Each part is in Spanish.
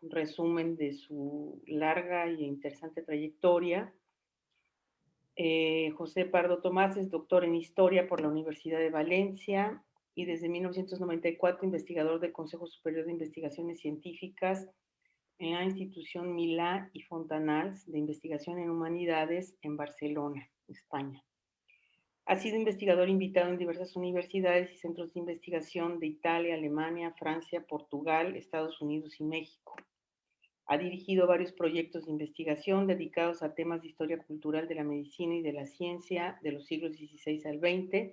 resumen de su larga e interesante trayectoria. José Pardo Tomás es doctor en Historia por la Universidad de Valencia y desde 1994 investigador del Consejo Superior de Investigaciones Científicas en la institución Milà y Fontanals de Investigación en Humanidades en Barcelona, España. Ha sido investigador invitado en diversas universidades y centros de investigación de Italia, Alemania, Francia, Portugal, Estados Unidos y México. Ha dirigido varios proyectos de investigación dedicados a temas de historia cultural de la medicina y de la ciencia de los siglos XVI al XX,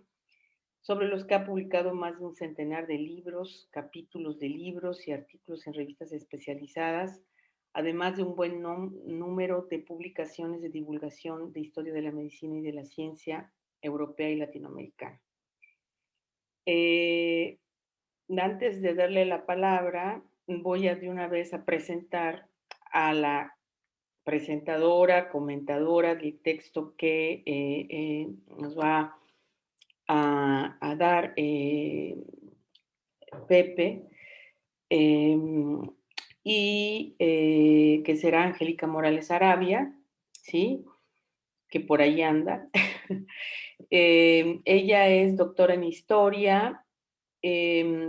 sobre los que ha publicado más de un centenar de libros, capítulos de libros y artículos en revistas especializadas, además de un buen número de publicaciones de divulgación de historia de la medicina y de la ciencia europea y latinoamericana. Antes de darle la palabra, voy a de una vez a presentar a la presentadora, comentadora del texto que nos va a dar Pepe, y que será Angélica Morales Arabia, ¿sí? Que por ahí anda. Ella es doctora en Historia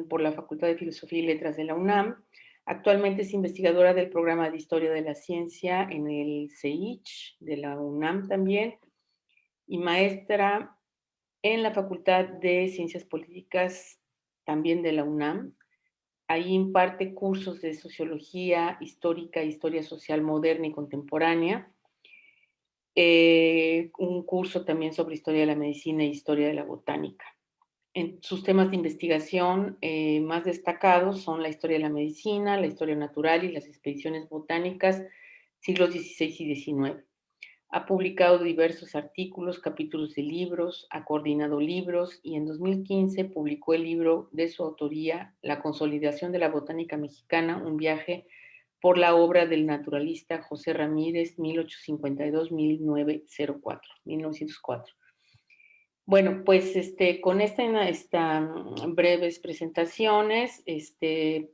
por la Facultad de Filosofía y Letras de la UNAM. Actualmente es investigadora del programa de Historia de la Ciencia en el CEICH de la UNAM también y maestra en la Facultad de Ciencias Políticas también de la UNAM. Ahí imparte cursos de Sociología Histórica, Historia Social Moderna y Contemporánea. Un curso también sobre Historia de la Medicina e Historia de la Botánica. En sus temas de investigación más destacados son la historia de la medicina, la historia natural y las expediciones botánicas, siglos XVI y XIX. Ha publicado diversos artículos, capítulos de libros, ha coordinado libros y en 2015 publicó el libro de su autoría, La consolidación de la botánica mexicana, un viaje por la obra del naturalista José Ramírez, 1852-1904. Bueno, pues con estas breves presentaciones,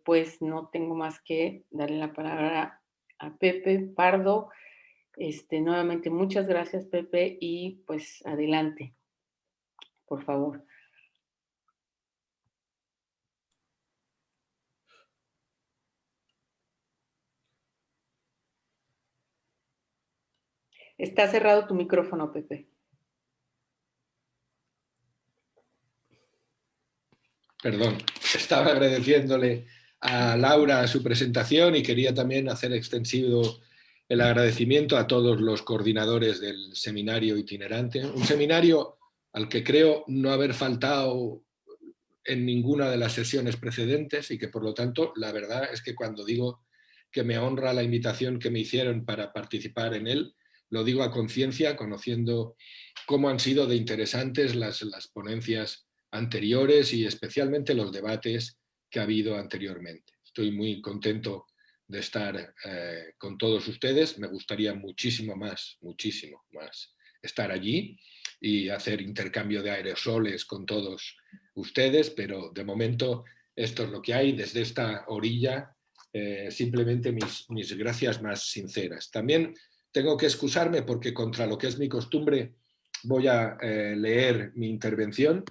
pues no tengo más que darle la palabra a Pepe Pardo. Nuevamente, muchas gracias, Pepe, y pues adelante, por favor. Está cerrado tu micrófono, Pepe. Perdón, estaba agradeciéndole a Laura su presentación y quería también hacer extensivo el agradecimiento a todos los coordinadores del seminario itinerante, un seminario al que creo no haber faltado en ninguna de las sesiones precedentes y que por lo tanto la verdad es que cuando digo que me honra la invitación que me hicieron para participar en él, lo digo a conciencia, conociendo cómo han sido de interesantes las ponencias anteriores y especialmente los debates que ha habido anteriormente. Estoy muy contento de estar con todos ustedes. Me gustaría muchísimo más estar allí y hacer intercambio de aerosoles con todos ustedes, pero de momento esto es lo que hay. Desde esta orilla, simplemente mis gracias más sinceras. También tengo que excusarme porque contra lo que es mi costumbre voy a leer mi intervención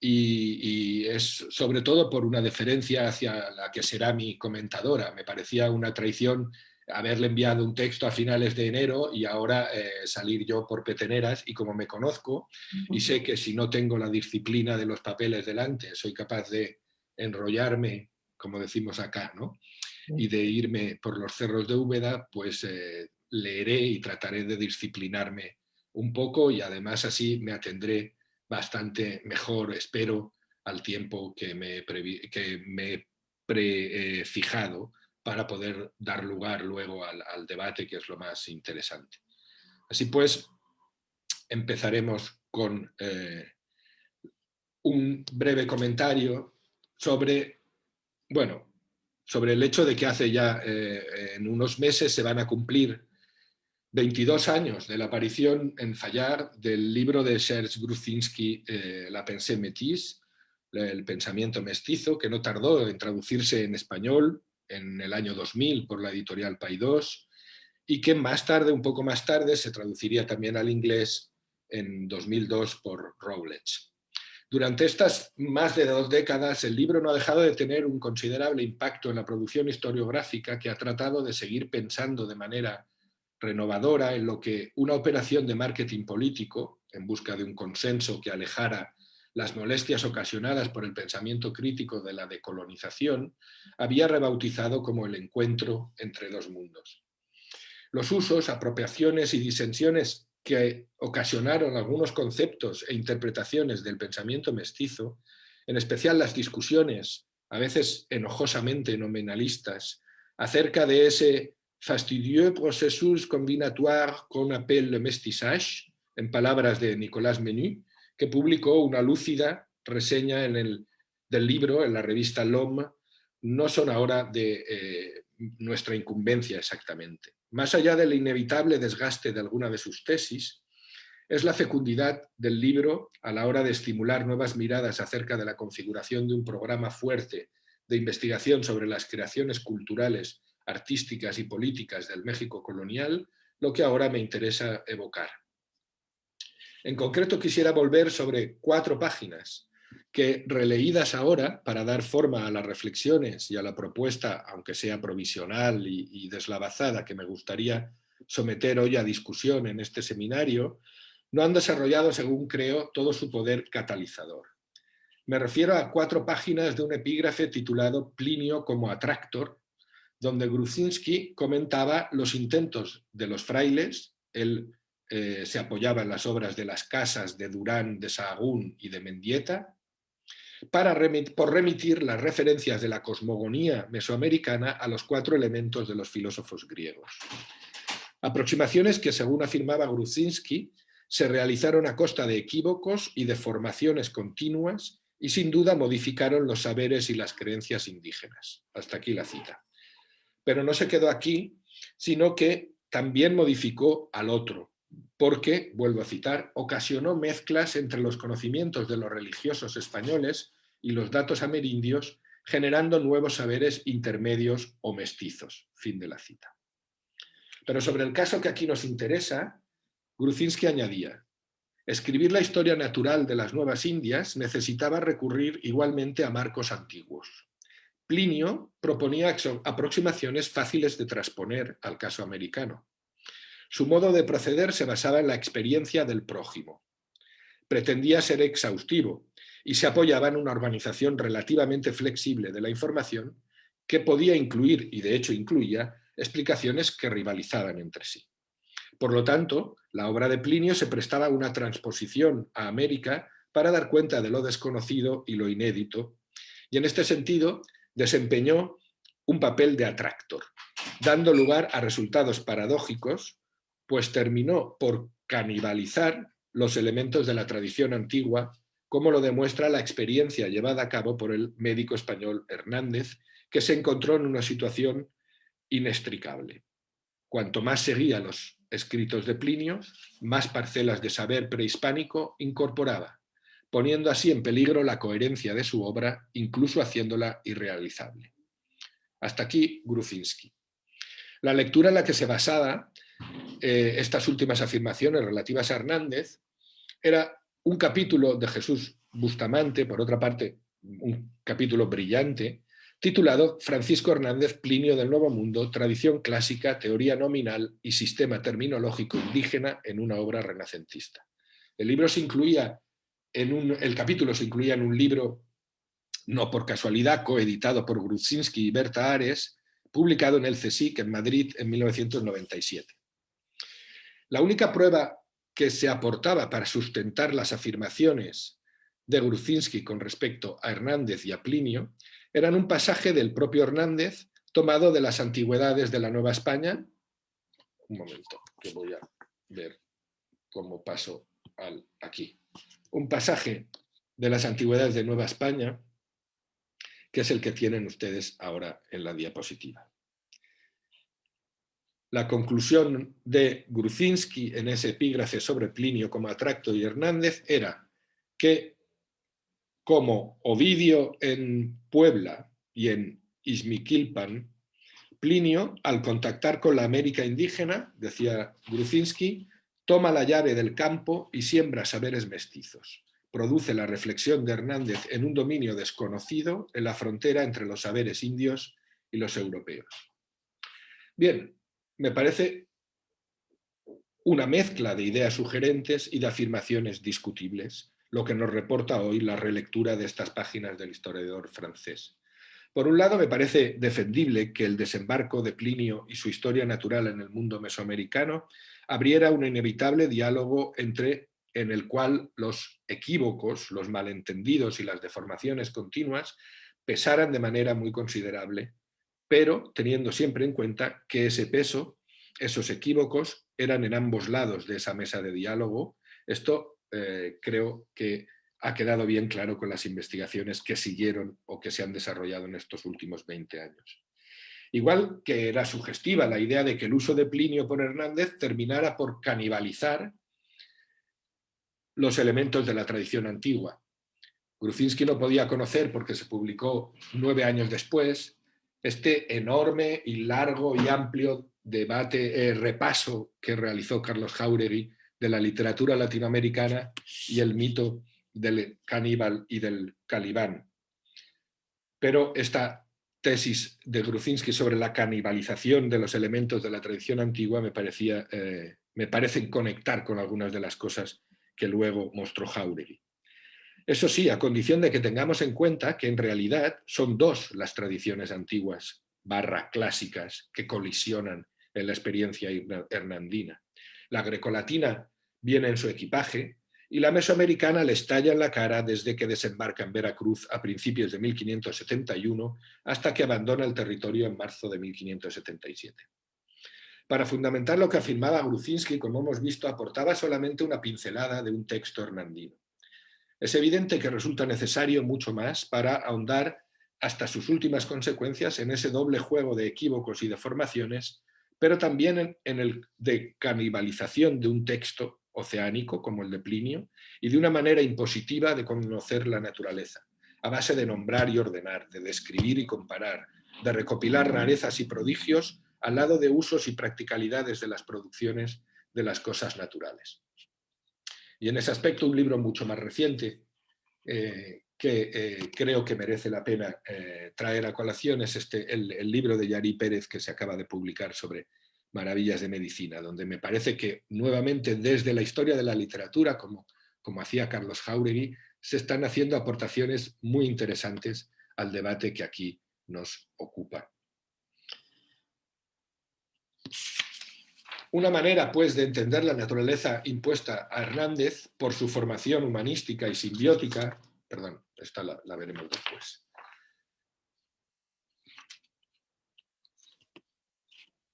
y es sobre todo por una deferencia hacia la que será mi comentadora. Me parecía una traición haberle enviado un texto a finales de enero y ahora salir yo por peteneras, y como me conozco y sé que si no tengo la disciplina de los papeles delante soy capaz de enrollarme, como decimos acá, ¿no? Y de irme por los cerros de Úbeda, pues leeré y trataré de disciplinarme un poco y además así me atendré bastante mejor, espero, al tiempo que me he prefijado para poder dar lugar luego al debate, que es lo más interesante. Así pues, empezaremos con un breve comentario sobre, bueno, sobre el hecho de que hace ya en unos meses se van a cumplir 22 años de la aparición en Fayard del libro de Serge Gruszinski, La pensée métisse, el pensamiento mestizo, que no tardó en traducirse en español, en el año 2000 por la editorial Paidós y que más tarde, un poco más tarde, se traduciría también al inglés en 2002 por Routledge. Durante estas más de 2 décadas, el libro no ha dejado de tener un considerable impacto en la producción historiográfica, que ha tratado de seguir pensando de manera renovadora en lo que una operación de marketing político, en busca de un consenso que alejara las molestias ocasionadas por el pensamiento crítico de la decolonización, había rebautizado como el encuentro entre dos mundos. Los usos, apropiaciones y disensiones que ocasionaron algunos conceptos e interpretaciones del pensamiento mestizo, en especial las discusiones, a veces enojosamente nominalistas, acerca de ese fastidieux processus combinatoire qu'on appelle le métissage, en palabras de Nicolas Menu, que publicó una lúcida reseña del libro en la revista L'Homme, no son ahora de nuestra incumbencia exactamente. Más allá del inevitable desgaste de alguna de sus tesis, es la fecundidad del libro a la hora de estimular nuevas miradas acerca de la configuración de un programa fuerte de investigación sobre las creaciones culturales, artísticas y políticas del México colonial, lo que ahora me interesa evocar. En concreto, quisiera volver sobre 4 páginas que, releídas ahora para dar forma a las reflexiones y a la propuesta, aunque sea provisional y deslavazada, que me gustaría someter hoy a discusión en este seminario, no han desarrollado, según creo, todo su poder catalizador. Me refiero a 4 páginas de un epígrafe titulado Plinio como atractor, donde Grudzinski comentaba los intentos de los frailes. Él se apoyaba en las obras de Las Casas, de Durán, de Sahagún y de Mendieta, por remitir las referencias de la cosmogonía mesoamericana a los 4 elementos de los filósofos griegos. Aproximaciones que, según afirmaba Grudzinski, se realizaron a costa de equívocos y de formaciones continuas y sin duda modificaron los saberes y las creencias indígenas. Hasta aquí la cita. Pero no se quedó aquí, sino que también modificó al otro, porque, vuelvo a citar, ocasionó mezclas entre los conocimientos de los religiosos españoles y los datos amerindios, generando nuevos saberes intermedios o mestizos. Fin de la cita. Pero sobre el caso que aquí nos interesa, Grudzinski añadía: escribir la historia natural de las Nuevas Indias necesitaba recurrir igualmente a marcos antiguos. Plinio proponía aproximaciones fáciles de transponer al caso americano. Su modo de proceder se basaba en la experiencia del prójimo. Pretendía ser exhaustivo y se apoyaba en una organización relativamente flexible de la información que podía incluir, y de hecho incluía, explicaciones que rivalizaban entre sí. Por lo tanto, la obra de Plinio se prestaba a una transposición a América para dar cuenta de lo desconocido y lo inédito, y en este sentido desempeñó un papel de atractor, dando lugar a resultados paradójicos, pues terminó por canibalizar los elementos de la tradición antigua, como lo demuestra la experiencia llevada a cabo por el médico español Hernández, que se encontró en una situación inextricable. Cuanto más seguía los escritos de Plinio, más parcelas de saber prehispánico incorporaba, poniendo así en peligro la coherencia de su obra, incluso haciéndola irrealizable. Hasta aquí Grudzinski. La lectura en la que se basaba estas últimas afirmaciones relativas a Hernández era un capítulo de Jesús Bustamante, por otra parte, un capítulo brillante, titulado Francisco Hernández, Plinio del Nuevo Mundo, tradición clásica, teoría nominal y sistema terminológico indígena en una obra renacentista. El capítulo se incluía en un libro, no por casualidad, coeditado por Grudzinski y Berta Ares, publicado en el CSIC en Madrid en 1997. La única prueba que se aportaba para sustentar las afirmaciones de Grudzinski con respecto a Hernández y a Plinio eran un pasaje del propio Hernández tomado de las Antigüedades de la Nueva España. Un momento, que voy a ver cómo paso aquí. Un pasaje de las Antigüedades de Nueva España, que es el que tienen ustedes ahora en la diapositiva. La conclusión de Grudzinski en ese epígrafe sobre Plinio como atracto y Hernández era que, como Ovidio en Puebla y en Ixmiquilpan Plinio, al contactar con la América indígena, decía Gruzinski, toma la llave del campo y siembra saberes mestizos. Produce la reflexión de Hernández en un dominio desconocido en la frontera entre los saberes indios y los europeos. Bien, me parece una mezcla de ideas sugerentes y de afirmaciones discutibles, lo que nos reporta hoy la relectura de estas páginas del historiador francés. Por un lado, me parece defendible que el desembarco de Plinio y su historia natural en el mundo mesoamericano abriera un inevitable diálogo en el cual los equívocos, los malentendidos y las deformaciones continuas pesaran de manera muy considerable, pero teniendo siempre en cuenta que ese peso, esos equívocos, eran en ambos lados de esa mesa de diálogo. Esto creo que ha quedado bien claro con las investigaciones que siguieron o que se han desarrollado en estos últimos 20 años. Igual que era sugestiva la idea de que el uso de Plinio por Hernández terminara por canibalizar los elementos de la tradición antigua. Gruzinski no podía conocer, porque se publicó 9 años después, este enorme y largo y amplio debate, repaso que realizó Carlos Jáuregui de la literatura latinoamericana y el mito del caníbal y del calibán. Pero esta tesis de Gruzinski sobre la canibalización de los elementos de la tradición antigua me parece conectar con algunas de las cosas que luego mostró Jáuregui. Eso sí, a condición de que tengamos en cuenta que en realidad son dos las tradiciones antiguas / clásicas que colisionan en la experiencia hernandina. La grecolatina viene en su equipaje y la mesoamericana le estalla en la cara desde que desembarca en Veracruz a principios de 1571 hasta que abandona el territorio en marzo de 1577. Para fundamentar lo que afirmaba Gruzinski, como hemos visto, aportaba solamente una pincelada de un texto hernandino. Es evidente que resulta necesario mucho más para ahondar hasta sus últimas consecuencias en ese doble juego de equívocos y deformaciones, pero también en el de canibalización de un texto oceánico como el de Plinio y de una manera impositiva de conocer la naturaleza, a base de nombrar y ordenar, de describir y comparar, de recopilar rarezas y prodigios al lado de usos y practicalidades de las producciones de las cosas naturales. Y en ese aspecto un libro mucho más reciente que creo que merece la pena traer a colación es el libro de Yari Pérez que se acaba de publicar sobre Maravillas de Medicina, donde me parece que nuevamente desde la historia de la literatura, como hacía Carlos Jáuregui, se están haciendo aportaciones muy interesantes al debate que aquí nos ocupa. Una manera, pues, de entender la naturaleza impuesta a Hernández por su formación humanística y simbiótica, perdón, esta la veremos después.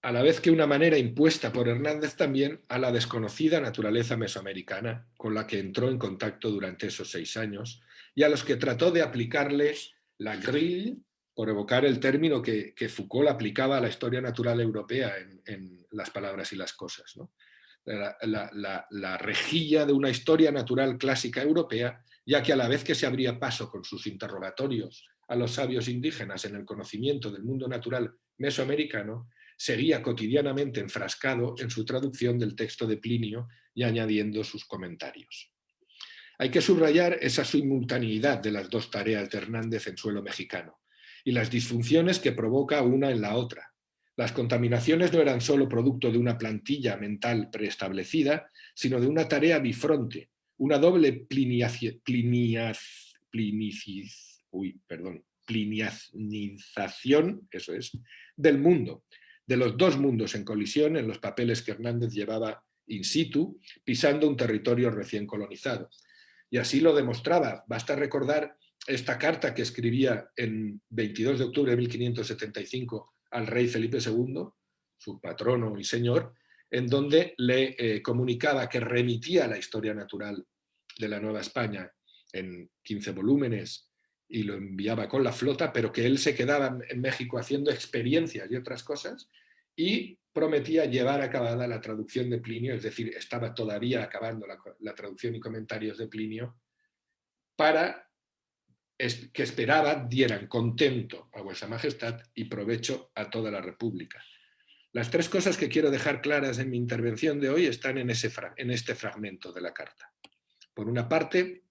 A la vez que una manera impuesta por Hernández también a la desconocida naturaleza mesoamericana con la que entró en contacto durante esos 6 años y a los que trató de aplicarle la grille, por evocar el término que Foucault aplicaba a la historia natural europea en Las palabras y las cosas, ¿no? La rejilla de una historia natural clásica europea, ya que a la vez que se abría paso con sus interrogatorios a los sabios indígenas en el conocimiento del mundo natural mesoamericano, seguía cotidianamente enfrascado en su traducción del texto de Plinio y añadiendo sus comentarios. Hay que subrayar esa simultaneidad de las dos tareas de Hernández en suelo mexicano y las disfunciones que provoca una en la otra. Las contaminaciones no eran solo producto de una plantilla mental preestablecida, sino de una tarea bifronte, plinización, eso es, del mundo, de los dos mundos en colisión en los papeles que Hernández llevaba in situ, pisando un territorio recién colonizado. Y así lo demostraba. Basta recordar esta carta que escribía en 22 de octubre de 1575 al rey Felipe II, su patrono y señor, en donde le comunicaba que remitía la historia natural de la Nueva España en 15 volúmenes y lo enviaba con la flota, pero que él se quedaba en México haciendo experiencias y otras cosas, y prometía llevar acabada la traducción de Plinio, es decir, estaba todavía acabando la traducción y comentarios de Plinio, para que esperaba dieran contento a vuestra majestad y provecho a toda la república. Las tres cosas que quiero dejar claras en mi intervención de hoy están en este fragmento de la carta. Por una parte,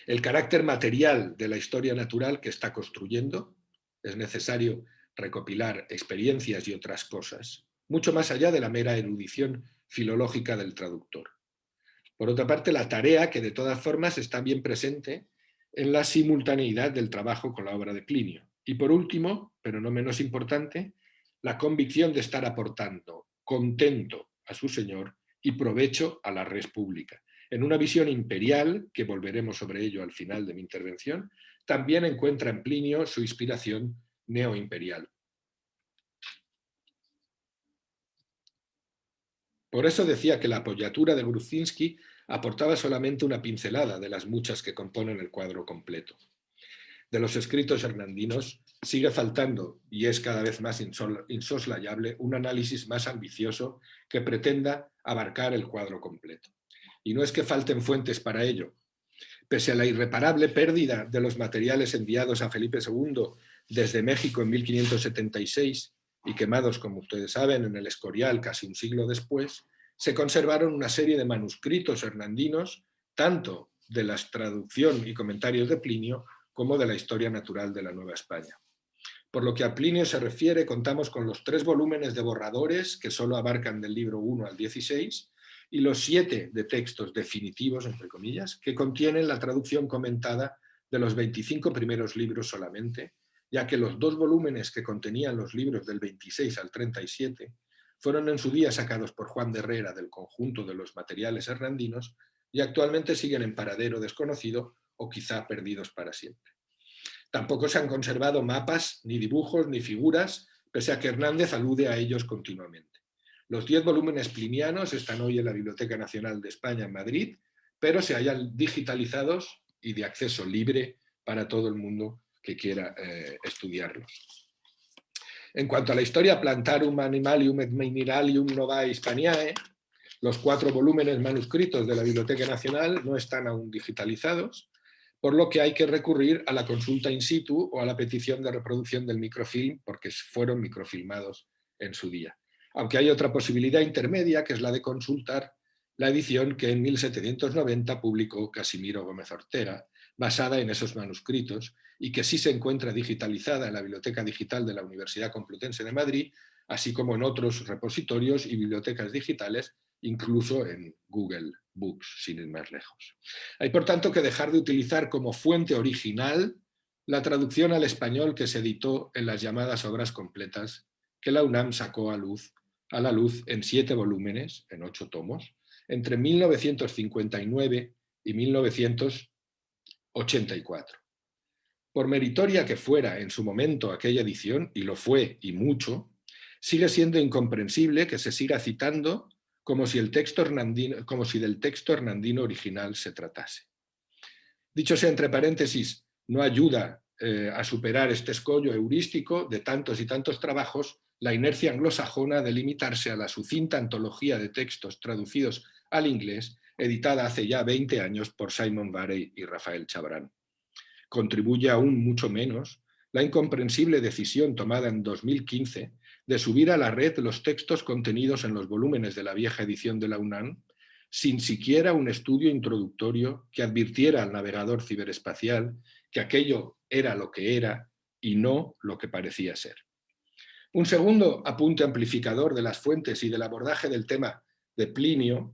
el carácter material de la historia natural que está construyendo. Es necesario recopilar experiencias y otras cosas, mucho más allá de la mera erudición filológica del traductor. Por otra parte, la tarea que de todas formas está bien presente en la simultaneidad del trabajo con la obra de Plinio. Y por último, pero no menos importante, la convicción de estar aportando contento a su señor y provecho a la res pública. En una visión imperial, que volveremos sobre ello al final de mi intervención, también encuentra en Plinio su inspiración neoimperial. Por eso decía que la apoyatura de Grudzinski aportaba solamente una pincelada de las muchas que componen el cuadro completo. De los escritos hernandinos sigue faltando, y es cada vez más insoslayable, un análisis más ambicioso que pretenda abarcar el cuadro completo. Y no es que falten fuentes para ello. Pese a la irreparable pérdida de los materiales enviados a Felipe II desde México en 1576 y quemados, como ustedes saben, en el Escorial casi un siglo después, se conservaron una serie de manuscritos hernandinos, tanto de la traducción y comentarios de Plinio como de la historia natural de la Nueva España. Por lo que a Plinio se refiere, contamos con los 3 volúmenes de borradores, que solo abarcan del libro 1 al 16, y los 7 de textos definitivos, entre comillas, que contienen la traducción comentada de los 25 primeros libros solamente, ya que los 2 volúmenes que contenían los libros del 26 al 37 fueron en su día sacados por Juan de Herrera del conjunto de los materiales hernandinos y actualmente siguen en paradero desconocido o quizá perdidos para siempre. Tampoco se han conservado mapas, ni dibujos, ni figuras, pese a que Hernández alude a ellos continuamente. Los 10 volúmenes plinianos están hoy en la Biblioteca Nacional de España en Madrid, pero se hallan digitalizados y de acceso libre para todo el mundo que quiera estudiarlos. En cuanto a la historia Plantarum Animalium et Mineralium Novae Hispaniae, los 4 volúmenes manuscritos de la Biblioteca Nacional no están aún digitalizados, por lo que hay que recurrir a la consulta in situ o a la petición de reproducción del microfilm, porque fueron microfilmados en su día. Aunque hay otra posibilidad intermedia, que es la de consultar la edición que en 1790 publicó Casimiro Gómez Ortega, basada en esos manuscritos, y que sí se encuentra digitalizada en la Biblioteca Digital de la Universidad Complutense de Madrid, así como en otros repositorios y bibliotecas digitales, incluso en Google Books, sin ir más lejos. Hay, por tanto, que dejar de utilizar como fuente original la traducción al español que se editó en las llamadas obras completas que la UNAM sacó a la luz en 7 volúmenes, en 8 tomos, entre 1959 y 1984. Por meritoria que fuera en su momento aquella edición, y lo fue y mucho, sigue siendo incomprensible que se siga citando como si del texto hernandino original se tratase. Dicho sea entre paréntesis, no ayuda a superar este escollo heurístico de tantos y tantos trabajos la inercia anglosajona de limitarse a la sucinta antología de textos traducidos al inglés, editada hace ya 20 años por Simon Barey y Rafael Chabrán. Contribuye aún mucho menos la incomprensible decisión tomada en 2015 de subir a la red los textos contenidos en los volúmenes de la vieja edición de la UNAM sin siquiera un estudio introductorio que advirtiera al navegador ciberespacial que aquello era lo que era y no lo que parecía ser. Un segundo apunte amplificador de las fuentes y del abordaje del tema de Plinio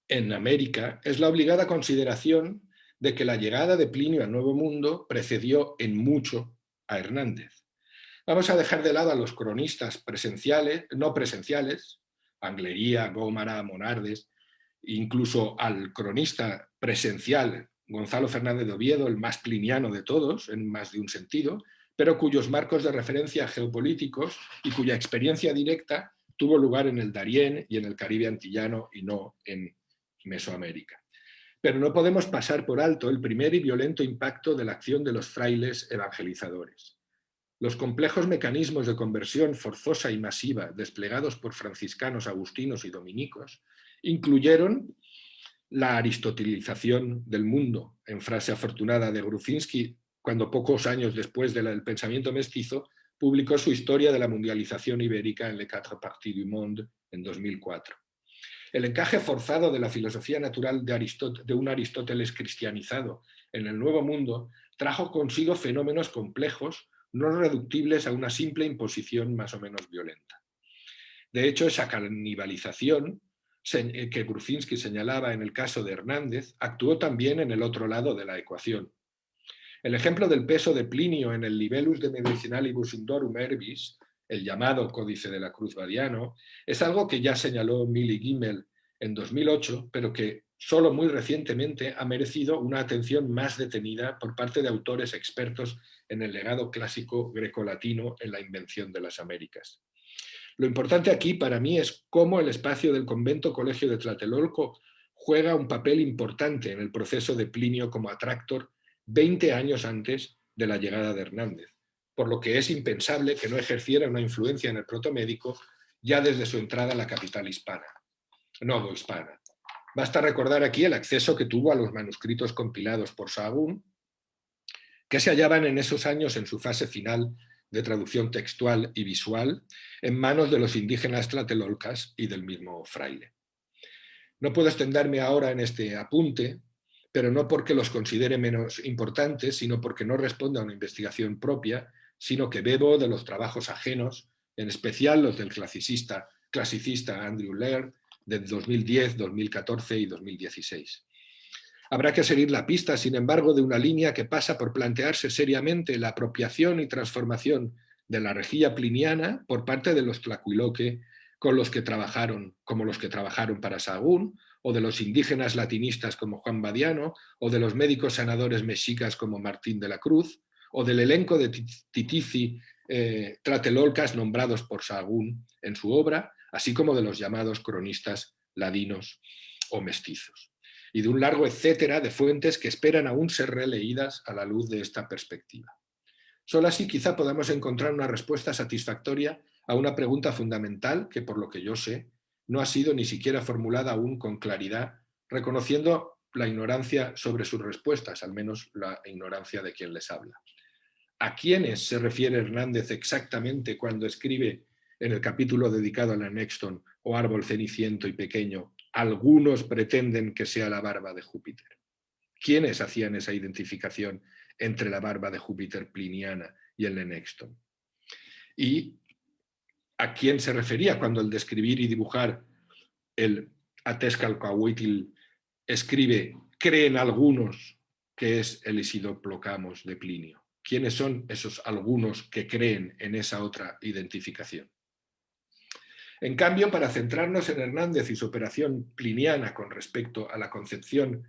en América es la obligada consideración de que la llegada de Plinio al Nuevo Mundo precedió en mucho a Hernández. Vamos a dejar de lado a los cronistas presenciales, no presenciales, Anglería, Gómara, Monardes, incluso al cronista presencial Gonzalo Fernández de Oviedo, el más pliniano de todos, en más de un sentido, pero cuyos marcos de referencia geopolíticos y cuya experiencia directa tuvo lugar en el Darién y en el Caribe antillano y no en Mesoamérica. Pero no podemos pasar por alto el primer y violento impacto de la acción de los frailes evangelizadores. Los complejos mecanismos de conversión forzosa y masiva desplegados por franciscanos, agustinos y dominicos incluyeron la aristotelización del mundo, en frase afortunada de Gruszyński, cuando pocos años después del pensamiento mestizo publicó su Historia de la mundialización ibérica en Les Quatre Parties du Monde en 2004. El encaje forzado de la filosofía natural de un Aristóteles cristianizado en el Nuevo Mundo trajo consigo fenómenos complejos, no reductibles a una simple imposición más o menos violenta. De hecho, esa canibalización que Gruszyński señalaba en el caso de Hernández actuó también en el otro lado de la ecuación. El ejemplo del peso de Plinio en el Libellus de Medicinalibus Indorum Herbis, el llamado Códice de la Cruz Badiano, es algo que ya señaló Mili Gimmel en 2008, pero que solo muy recientemente ha merecido una atención más detenida por parte de autores expertos en el legado clásico grecolatino en la invención de las Américas. Lo importante aquí para mí es cómo el espacio del convento colegio de Tlatelolco juega un papel importante en el proceso de Plinio como atractor 20 años antes de la llegada de Hernández, por lo que es impensable que no ejerciera una influencia en el protomédico ya desde su entrada a la capital hispana, novohispana. Basta recordar aquí el acceso que tuvo a los manuscritos compilados por Sahagún, que se hallaban en esos años en su fase final de traducción textual y visual en manos de los indígenas tlatelolcas y del mismo fraile. No puedo extenderme ahora en este apunte, pero no porque los considere menos importantes, sino porque no responde a una investigación propia, sino que bebo de los trabajos ajenos, en especial los del clasicista Andrew Laird de 2010, 2014 y 2016. Habrá que seguir la pista, sin embargo, de una línea que pasa por plantearse seriamente la apropiación y transformación de la rejilla pliniana por parte de los tlacuiloque como los que trabajaron para Sahagún, o de los indígenas latinistas como Juan Badiano, o de los médicos sanadores mexicas como Martín de la Cruz, o del elenco de titizi tlatelolcas nombrados por Sahagún en su obra, así como de los llamados cronistas ladinos o mestizos, y de un largo etcétera de fuentes que esperan aún ser releídas a la luz de esta perspectiva. Solo así quizá podamos encontrar una respuesta satisfactoria a una pregunta fundamental que, por lo que yo sé, no ha sido ni siquiera formulada aún con claridad, reconociendo la ignorancia sobre sus respuestas, al menos la ignorancia de quien les habla. ¿A quiénes se refiere Hernández exactamente cuando escribe en el capítulo dedicado a la Nexton o árbol ceniciento y pequeño, algunos pretenden que sea la barba de Júpiter? ¿Quiénes hacían esa identificación entre la barba de Júpiter pliniana y el Nexton? ¿Y a quién se refería cuando al describir y dibujar el Atezcalcahuitl escribe creen algunos que es el Isidoplocamos de Plinio? ¿Quiénes son esos algunos que creen en esa otra identificación? En cambio, para centrarnos en Hernández y su operación pliniana con respecto a la concepción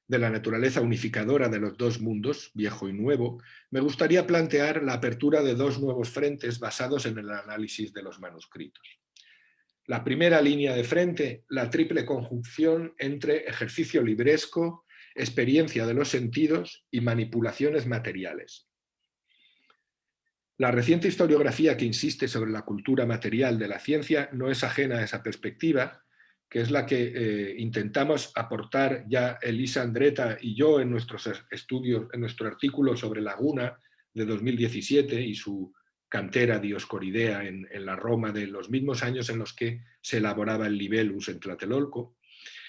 de la naturaleza unificadora de los dos mundos, viejo y nuevo, me gustaría plantear la apertura de dos nuevos frentes basados en el análisis de los manuscritos. La primera línea de frente, la triple conjunción entre ejercicio libresco, experiencia de los sentidos y manipulaciones materiales. La reciente historiografía que insiste sobre la cultura material de la ciencia no es ajena a esa perspectiva, que es la que intentamos aportar ya Elisa Andretta y yo en nuestros estudios, en nuestro artículo sobre Laguna de 2017 y su cantera dioscoridea en la Roma de los mismos años en los que se elaboraba el Libellus en Tlatelolco,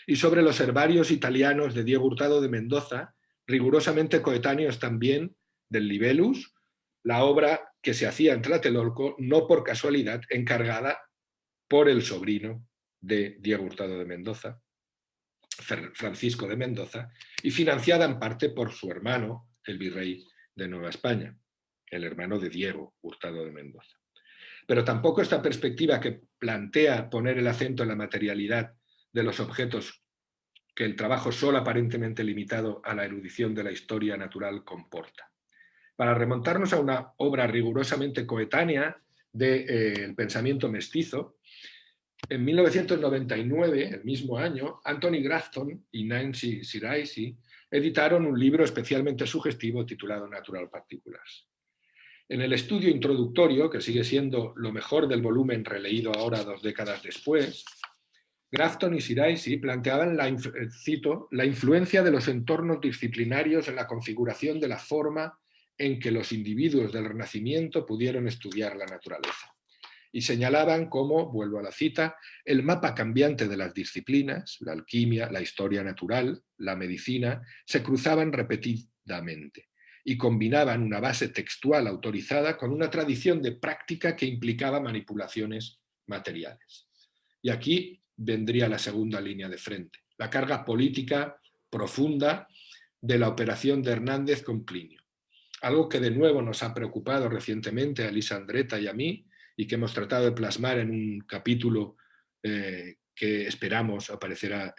y sobre los herbarios italianos de Diego Hurtado de Mendoza, rigurosamente coetáneos también del Libellus, la obra que se hacía en Tlatelolco, no por casualidad, encargada por el sobrino de Diego Hurtado de Mendoza, Francisco de Mendoza, y financiada en parte por su hermano, el virrey de Nueva España, el hermano de Diego Hurtado de Mendoza. Pero tampoco esta perspectiva que plantea poner el acento en la materialidad de los objetos que el trabajo solo aparentemente limitado a la erudición de la historia natural comporta. Para remontarnos a una obra rigurosamente coetánea del pensamiento mestizo, en 1999, el mismo año, Anthony Grafton y Nancy Shiraisi editaron un libro especialmente sugestivo titulado Natural Particulars. En el estudio introductorio, que sigue siendo lo mejor del volumen releído ahora 2 décadas después, Grafton y Shiraisi planteaban, cito, la influencia de los entornos disciplinarios en la configuración de la forma en que los individuos del Renacimiento pudieron estudiar la naturaleza. Y señalaban cómo, vuelvo a la cita, el mapa cambiante de las disciplinas, la alquimia, la historia natural, la medicina, se cruzaban repetidamente y combinaban una base textual autorizada con una tradición de práctica que implicaba manipulaciones materiales. Y aquí vendría la segunda línea de frente, la carga política profunda de la operación de Hernández con Plinio. Algo que de nuevo nos ha preocupado recientemente a Elisa Andretta y a mí, y que hemos tratado de plasmar en un capítulo que esperamos aparecerá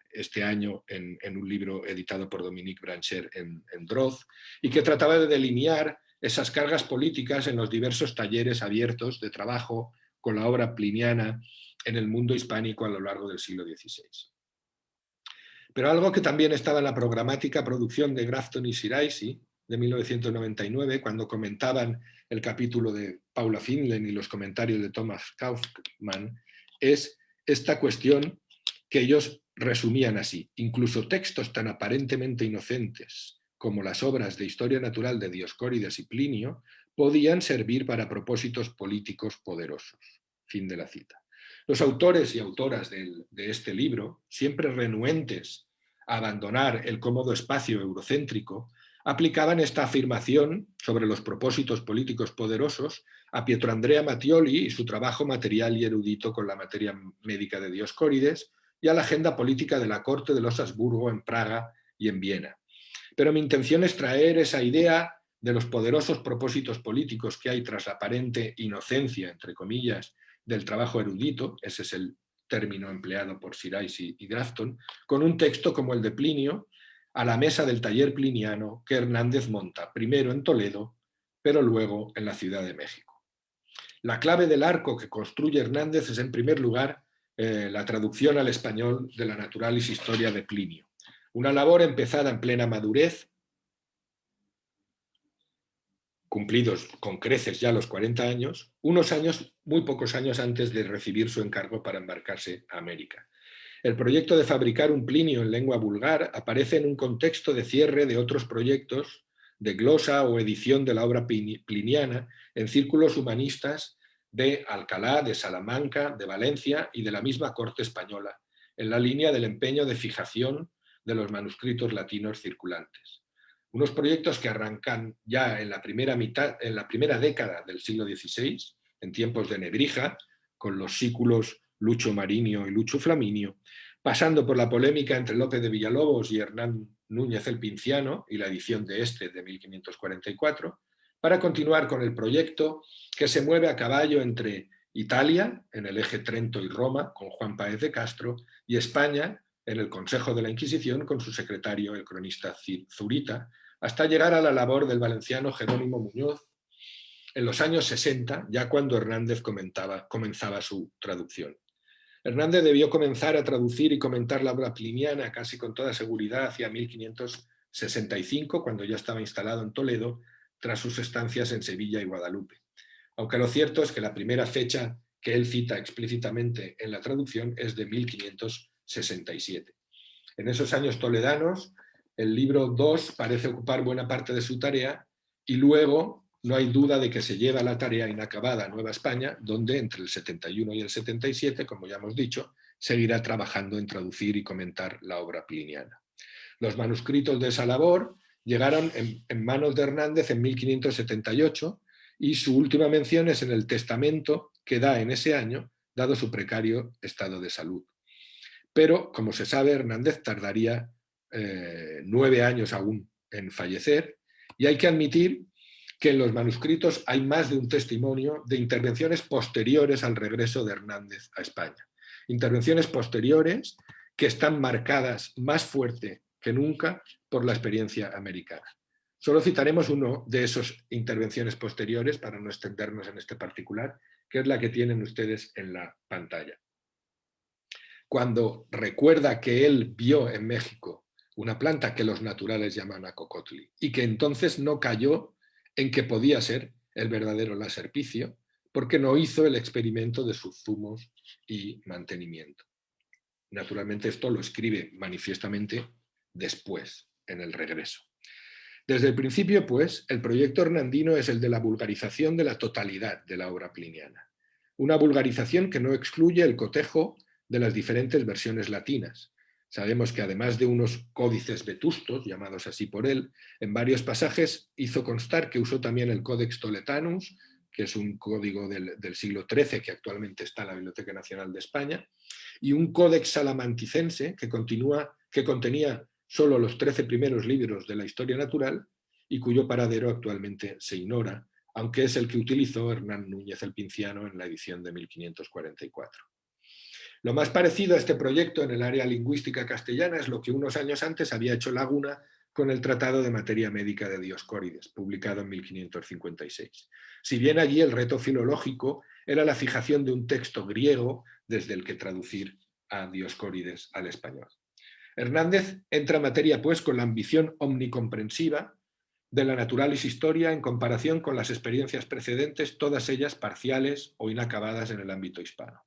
este año en un libro editado por Dominique Brancher en Droz, y que trataba de delinear esas cargas políticas en los diversos talleres abiertos de trabajo con la obra pliniana en el mundo hispánico a lo largo del siglo XVI. Pero algo que también estaba en la programática producción de Grafton y Shiraisi de 1999, cuando comentaban el capítulo de Paula Finlen y los comentarios de Thomas Kaufmann, es esta cuestión que ellos resumían así: incluso textos tan aparentemente inocentes como las obras de historia natural de Dioscórides y Plinio podían servir para propósitos políticos poderosos. Fin de la cita. Los autores y autoras de este libro, siempre renuentes a abandonar el cómodo espacio eurocéntrico, aplicaban esta afirmación sobre los propósitos políticos poderosos a Pietro Andrea Mattioli y su trabajo material y erudito con la materia médica de Dioscórides, y a la agenda política de la corte de los Habsburgo en Praga y en Viena. Pero mi intención es traer esa idea de los poderosos propósitos políticos que hay tras la aparente inocencia, entre comillas, del trabajo erudito, ese es el término empleado por Shiraisi y Grafton, con un texto como el de Plinio, a la mesa del taller pliniano que Hernández monta, primero en Toledo, pero luego en la Ciudad de México. La clave del arco que construye Hernández es, en primer lugar, la traducción al español de la Naturalis Historia de Plinio, una labor empezada en plena madurez, cumplidos con creces ya los 40 años, muy pocos años antes de recibir su encargo para embarcarse a América. El proyecto de fabricar un Plinio en lengua vulgar aparece en un contexto de cierre de otros proyectos de glosa o edición de la obra pliniana en círculos humanistas de Alcalá, de Salamanca, de Valencia y de la misma corte española, en la línea del empeño de fijación de los manuscritos latinos circulantes. Unos proyectos que arrancan ya en la primera década del siglo XVI, en tiempos de Nebrija, con los sículos Lucho Marinio y Lucho Flaminio, pasando por la polémica entre López de Villalobos y Hernán Núñez el Pinciano y la edición de este de 1544, para continuar con el proyecto que se mueve a caballo entre Italia, en el eje Trento y Roma, con Juan Páez de Castro, y España, en el Consejo de la Inquisición, con su secretario, el cronista Zurita, hasta llegar a la labor del valenciano Jerónimo Muñoz en los años 60, ya cuando Hernández comenzaba su traducción. Hernández debió comenzar a traducir y comentar la obra pliniana casi con toda seguridad hacia 1565, cuando ya estaba instalado en Toledo, tras sus estancias en Sevilla y Guadalupe. Aunque lo cierto es que la primera fecha que él cita explícitamente en la traducción es de 1567. En esos años toledanos, el libro 2 parece ocupar buena parte de su tarea, y luego no hay duda de que se lleva la tarea inacabada a Nueva España, donde entre el 71 y el 77, como ya hemos dicho, seguirá trabajando en traducir y comentar la obra pliniana. Los manuscritos de esa labor llegaron en manos de Hernández en 1578, y su última mención es en el testamento que da en ese año, dado su precario estado de salud. Pero, como se sabe, Hernández tardaría 9 años aún en fallecer, y hay que admitir que en los manuscritos hay más de un testimonio de intervenciones posteriores al regreso de Hernández a España. Intervenciones posteriores que están marcadas más fuerte que nunca por la experiencia americana. Solo citaremos uno de esas intervenciones posteriores para no extendernos en este particular, que es la que tienen ustedes en la pantalla. Cuando recuerda que él vio en México una planta que los naturales llaman acocotli y que entonces no cayó en que podía ser el verdadero laserpicio, porque no hizo el experimento de sus zumos y mantenimiento. Naturalmente esto lo escribe manifiestamente después, en el regreso. Desde el principio, pues, el proyecto hernandino es el de la vulgarización de la totalidad de la obra pliniana. Una vulgarización que no excluye el cotejo de las diferentes versiones latinas. Sabemos que además de unos códices vetustos, llamados así por él, en varios pasajes hizo constar que usó también el Codex Toletanus, que es un código del siglo XIII que actualmente está en la Biblioteca Nacional de España, y un Codex Salamanticense que contenía solo los 13 primeros libros de la historia natural y cuyo paradero actualmente se ignora, aunque es el que utilizó Hernán Núñez el Pinciano en la edición de 1544. Lo más parecido a este proyecto en el área lingüística castellana es lo que unos años antes había hecho Laguna con el Tratado de Materia Médica de Dioscórides, publicado en 1556. Si bien allí el reto filológico era la fijación de un texto griego desde el que traducir a Dioscórides al español. Hernández entra en materia, pues, con la ambición omnicomprensiva de la Naturalis Historia en comparación con las experiencias precedentes, todas ellas parciales o inacabadas en el ámbito hispano.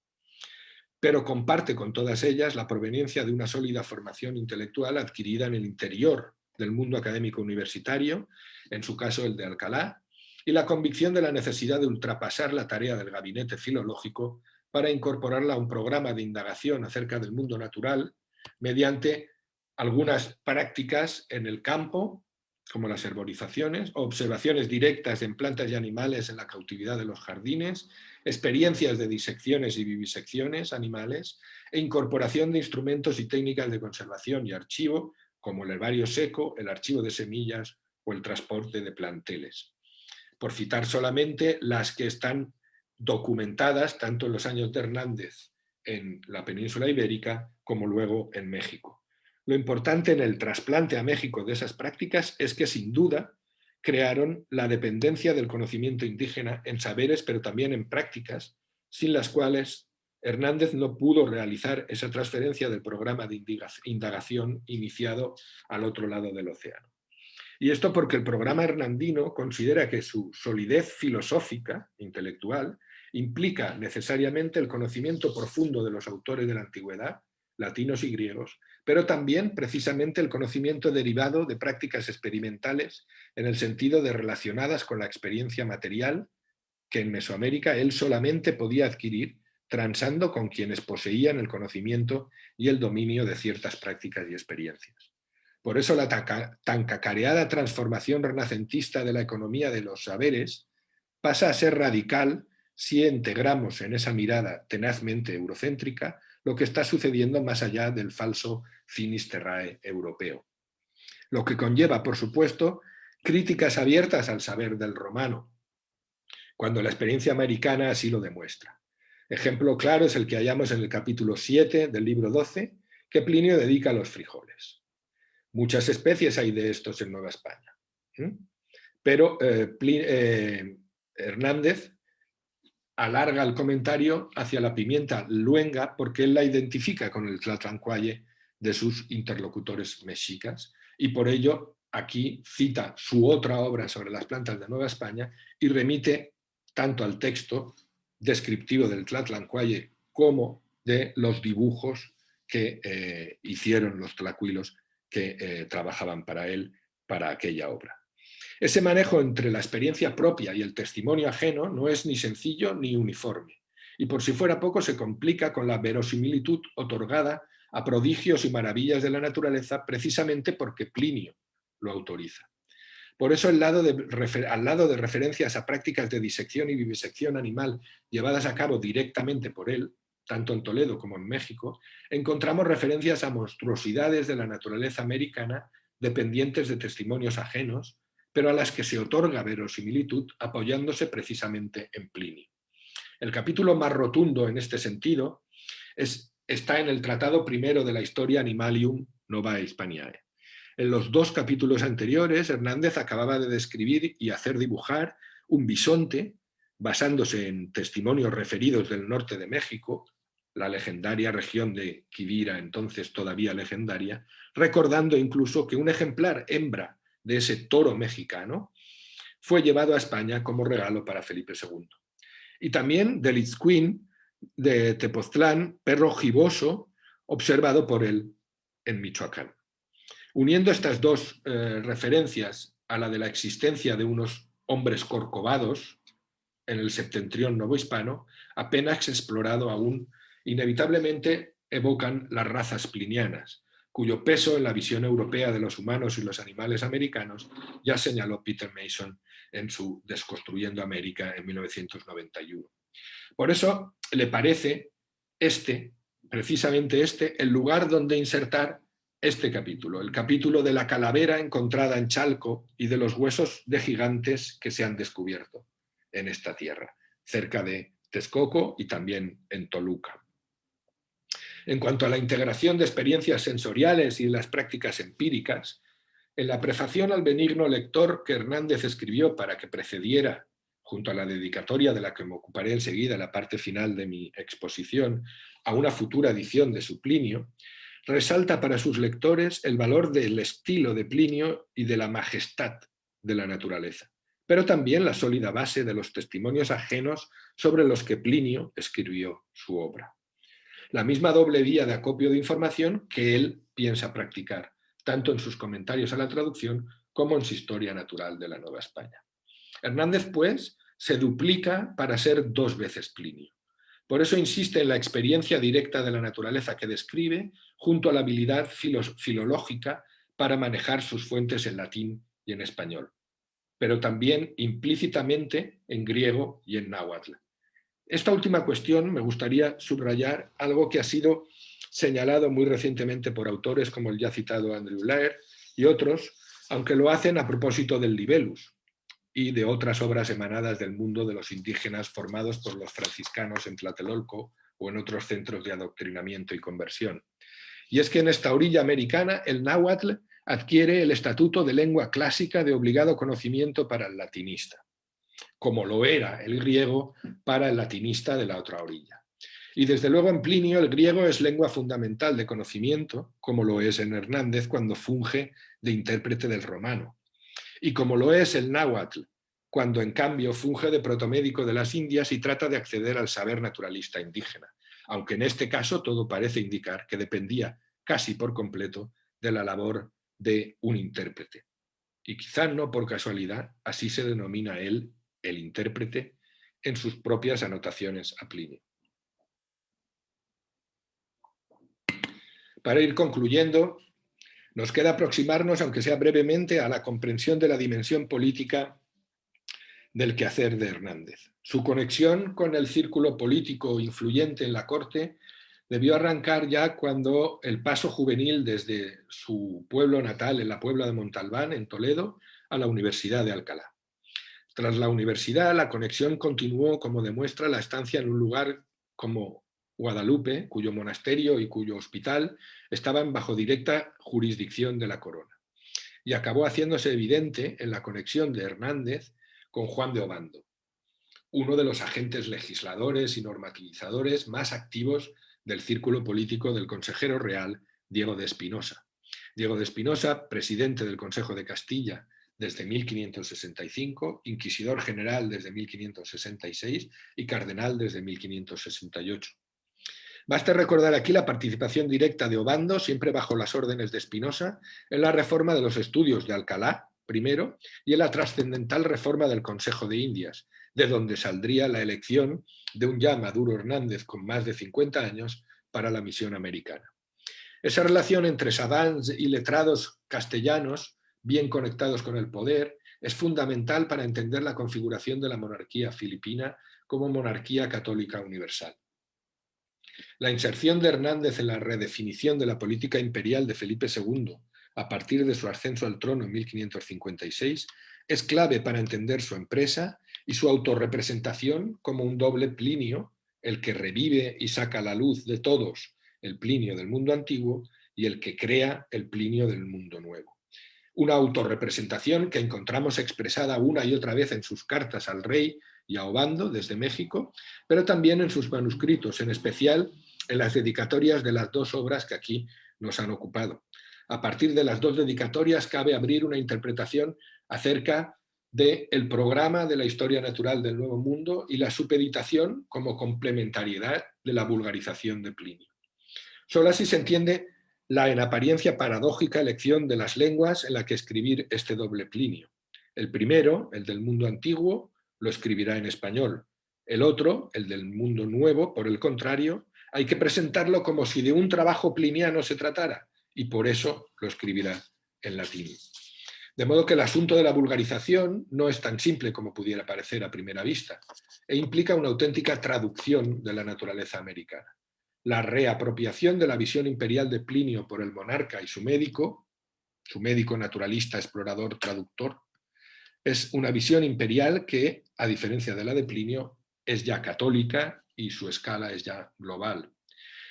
Pero comparte con todas ellas la proveniencia de una sólida formación intelectual adquirida en el interior del mundo académico universitario, en su caso el de Alcalá, y la convicción de la necesidad de ultrapasar la tarea del gabinete filológico para incorporarla a un programa de indagación acerca del mundo natural mediante algunas prácticas en el campo, como las herborizaciones, observaciones directas en plantas y animales en la cautividad de los jardines, experiencias de disecciones y vivisecciones animales e incorporación de instrumentos y técnicas de conservación y archivo, como el herbario seco, el archivo de semillas o el transporte de planteles. Por citar solamente las que están documentadas tanto en los años de Hernández en la península ibérica como luego en México. Lo importante en el trasplante a México de esas prácticas es que sin duda crearon la dependencia del conocimiento indígena en saberes, pero también en prácticas, sin las cuales Hernández no pudo realizar esa transferencia del programa de indagación iniciado al otro lado del océano. Y esto porque el programa hernandino considera que su solidez filosófica, intelectual, implica necesariamente el conocimiento profundo de los autores de la antigüedad, latinos y griegos, pero también precisamente el conocimiento derivado de prácticas experimentales en el sentido de relacionadas con la experiencia material que en Mesoamérica él solamente podía adquirir transando con quienes poseían el conocimiento y el dominio de ciertas prácticas y experiencias. Por eso la tan cacareada transformación renacentista de la economía de los saberes pasa a ser radical si integramos en esa mirada tenazmente eurocéntrica lo que está sucediendo más allá del falso finis terrae europeo. Lo que conlleva, por supuesto, críticas abiertas al saber del romano, cuando la experiencia americana así lo demuestra. Ejemplo claro es el que hallamos en el capítulo 7 del libro 12, que Plinio dedica a los frijoles. Muchas especies hay de estos en Nueva España. Pero Hernández alarga el comentario hacia la pimienta luenga porque él la identifica con el tlatlancuaye de sus interlocutores mexicas y por ello aquí cita su otra obra sobre las plantas de Nueva España y remite tanto al texto descriptivo del tlatlancuaye como de los dibujos que hicieron los tlacuilos que trabajaban para él, para aquella obra. Ese manejo entre la experiencia propia y el testimonio ajeno no es ni sencillo ni uniforme, y por si fuera poco se complica con la verosimilitud otorgada a prodigios y maravillas de la naturaleza precisamente porque Plinio lo autoriza. Por eso al lado de referencias a prácticas de disección y vivisección animal llevadas a cabo directamente por él, tanto en Toledo como en México, encontramos referencias a monstruosidades de la naturaleza americana dependientes de testimonios ajenos, pero a las que se otorga verosimilitud apoyándose precisamente en Plinio. El capítulo más rotundo en este sentido está en el Tratado primero de la Historia Animalium Novae Hispaniae. En los dos capítulos anteriores, Hernández acababa de describir y hacer dibujar un bisonte basándose en testimonios referidos del norte de México, la legendaria región de Quivira, entonces todavía legendaria, recordando incluso que un ejemplar hembra de ese toro mexicano fue llevado a España como regalo para Felipe II. Y también del Itzcuín de Tepoztlán, perro giboso observado por él en Michoacán. Uniendo estas dos referencias a la de la existencia de unos hombres corcovados en el septentrión novohispano, apenas explorado aún, inevitablemente evocan las razas plinianas, cuyo peso en la visión europea de los humanos y los animales americanos ya señaló Peter Mason en su Desconstruyendo América en 1991. Por eso le parece precisamente el lugar donde insertar este capítulo, el capítulo de la calavera encontrada en Chalco y de los huesos de gigantes que se han descubierto en esta tierra, cerca de Texcoco y también en Toluca. En cuanto a la integración de experiencias sensoriales y las prácticas empíricas, en la prefación al benigno lector que Hernández escribió para que precediera, junto a la dedicatoria de la que me ocuparé enseguida, la parte final de mi exposición, a una futura edición de su Plinio, resalta para sus lectores el valor del estilo de Plinio y de la majestad de la naturaleza, pero también la sólida base de los testimonios ajenos sobre los que Plinio escribió su obra. La misma doble vía de acopio de información que él piensa practicar, tanto en sus comentarios a la traducción como en su historia natural de la Nueva España. Hernández, pues, se duplica para ser 2 veces Plinio. Por eso insiste en la experiencia directa de la naturaleza que describe, junto a la habilidad filológica para manejar sus fuentes en latín y en español, pero también implícitamente en griego y en náhuatl. Esta última cuestión me gustaría subrayar algo que ha sido señalado muy recientemente por autores como el ya citado Andrew Laird y otros, aunque lo hacen a propósito del libellus y de otras obras emanadas del mundo de los indígenas formados por los franciscanos en Tlatelolco o en otros centros de adoctrinamiento y conversión. Y es que en esta orilla americana el náhuatl adquiere el estatuto de lengua clásica de obligado conocimiento para el latinista, como lo era el griego para el latinista de la otra orilla. Y desde luego en Plinio el griego es lengua fundamental de conocimiento, como lo es en Hernández cuando funge de intérprete del romano, y como lo es el náhuatl, cuando en cambio funge de protomédico de las Indias y trata de acceder al saber naturalista indígena, aunque en este caso todo parece indicar que dependía casi por completo de la labor de un intérprete. Y quizá no por casualidad, así se denomina él, el intérprete, en sus propias anotaciones a Plinio. Para ir concluyendo, nos queda aproximarnos, aunque sea brevemente, a la comprensión de la dimensión política del quehacer de Hernández. Su conexión con el círculo político influyente en la corte debió arrancar ya cuando el paso juvenil desde su pueblo natal, en la Puebla de Montalbán, en Toledo, a la Universidad de Alcalá. Tras la universidad, la conexión continuó, como demuestra la estancia en un lugar como Guadalupe, cuyo monasterio y cuyo hospital estaban bajo directa jurisdicción de la corona. Y acabó haciéndose evidente en la conexión de Hernández con Juan de Obando, uno de los agentes legisladores y normativizadores más activos del círculo político del consejero real Diego de Espinosa. Diego de Espinosa, presidente del Consejo de Castilla desde 1565, inquisidor general desde 1566 y cardenal desde 1568. Basta recordar aquí la participación directa de Obando, siempre bajo las órdenes de Espinosa, en la reforma de los estudios de Alcalá, primero, y en la trascendental reforma del Consejo de Indias, de donde saldría la elección de un ya maduro Hernández con más de 50 años para la misión americana. Esa relación entre sadáns y letrados castellanos, bien conectados con el poder, es fundamental para entender la configuración de la monarquía filipina como monarquía católica universal. La inserción de Hernández en la redefinición de la política imperial de Felipe II a partir de su ascenso al trono en 1556 es clave para entender su empresa y su autorrepresentación como un doble Plinio, el que revive y saca a la luz de todos el Plinio del mundo antiguo y el que crea el Plinio del mundo nuevo. Una autorrepresentación que encontramos expresada una y otra vez en sus cartas al rey y a Obando desde México, pero también en sus manuscritos, en especial en las dedicatorias de las dos obras que aquí nos han ocupado. A partir de las dos dedicatorias cabe abrir una interpretación acerca del programa de la historia natural del Nuevo Mundo y la supeditación como complementariedad de la vulgarización de Plinio. Solo así se entiende la en apariencia paradójica elección de las lenguas en la que escribir este doble Plinio. El primero, el del mundo antiguo, lo escribirá en español. El otro, el del mundo nuevo, por el contrario, hay que presentarlo como si de un trabajo pliniano se tratara, y por eso lo escribirá en latín. De modo que el asunto de la vulgarización no es tan simple como pudiera parecer a primera vista, e implica una auténtica traducción de la naturaleza americana. La reapropiación de la visión imperial de Plinio por el monarca y su médico naturalista, explorador, traductor, es una visión imperial que, a diferencia de la de Plinio, es ya católica y su escala es ya global.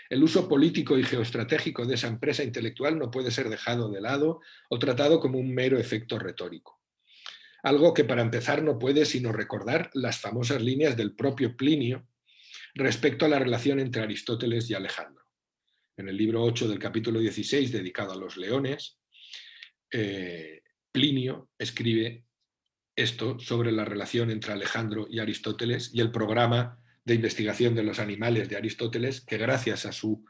El uso político y geoestratégico de esa empresa intelectual no puede ser dejado de lado o tratado como un mero efecto retórico. Algo que para empezar no puede sino recordar las famosas líneas del propio Plinio respecto a la relación entre Aristóteles y Alejandro. En el libro 8 del capítulo 16, dedicado a los leones, Plinio escribe esto sobre la relación entre Alejandro y Aristóteles y el programa de investigación de los animales de Aristóteles, que gracias a su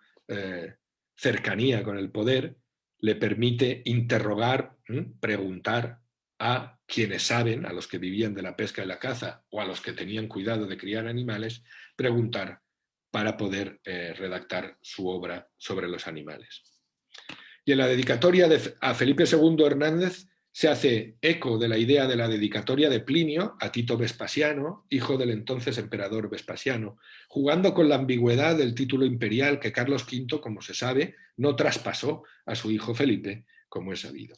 cercanía con el poder le permite interrogar, preguntar a quienes saben, a los que vivían de la pesca y la caza o a los que tenían cuidado de criar animales, preguntar para poder redactar su obra sobre los animales. Y en la dedicatoria a Felipe II Hernández se hace eco de la idea de la dedicatoria de Plinio a Tito Vespasiano, hijo del entonces emperador Vespasiano, jugando con la ambigüedad del título imperial que Carlos V, como se sabe, no traspasó a su hijo Felipe, como es sabido.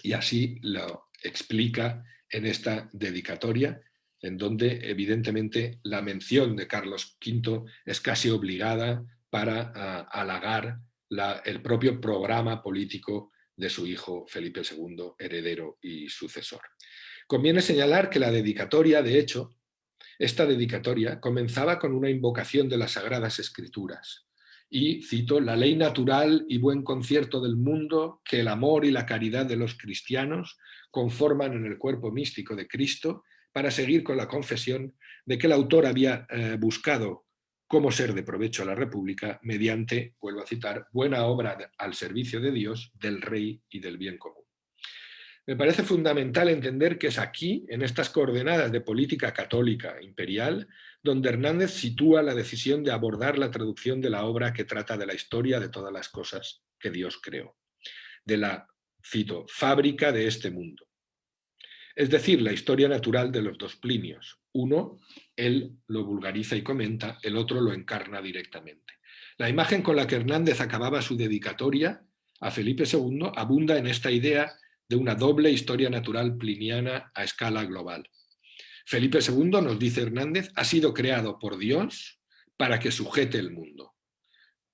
Y así lo explica en esta dedicatoria, en donde evidentemente la mención de Carlos V es casi obligada para halagar el propio programa político de su hijo Felipe II, heredero y sucesor. Conviene señalar que la dedicatoria, de hecho, esta dedicatoria comenzaba con una invocación de las Sagradas Escrituras y, cito, la ley natural y buen concierto del mundo que el amor y la caridad de los cristianos conforman en el cuerpo místico de Cristo, para seguir con la confesión de que el autor había buscado cómo ser de provecho a la República mediante, vuelvo a citar, buena obra al servicio de Dios, del Rey y del bien común. Me parece fundamental entender que es aquí, en estas coordenadas de política católica imperial, donde Hernández sitúa la decisión de abordar la traducción de la obra que trata de la historia de todas las cosas que Dios creó, de la, cito, fábrica de este mundo. Es decir, la historia natural de los dos Plinios. Uno, él lo vulgariza y comenta, el otro lo encarna directamente. La imagen con la que Hernández acababa su dedicatoria a Felipe II abunda en esta idea de una doble historia natural pliniana a escala global. Felipe II, nos dice Hernández, ha sido creado por Dios para que sujete el mundo.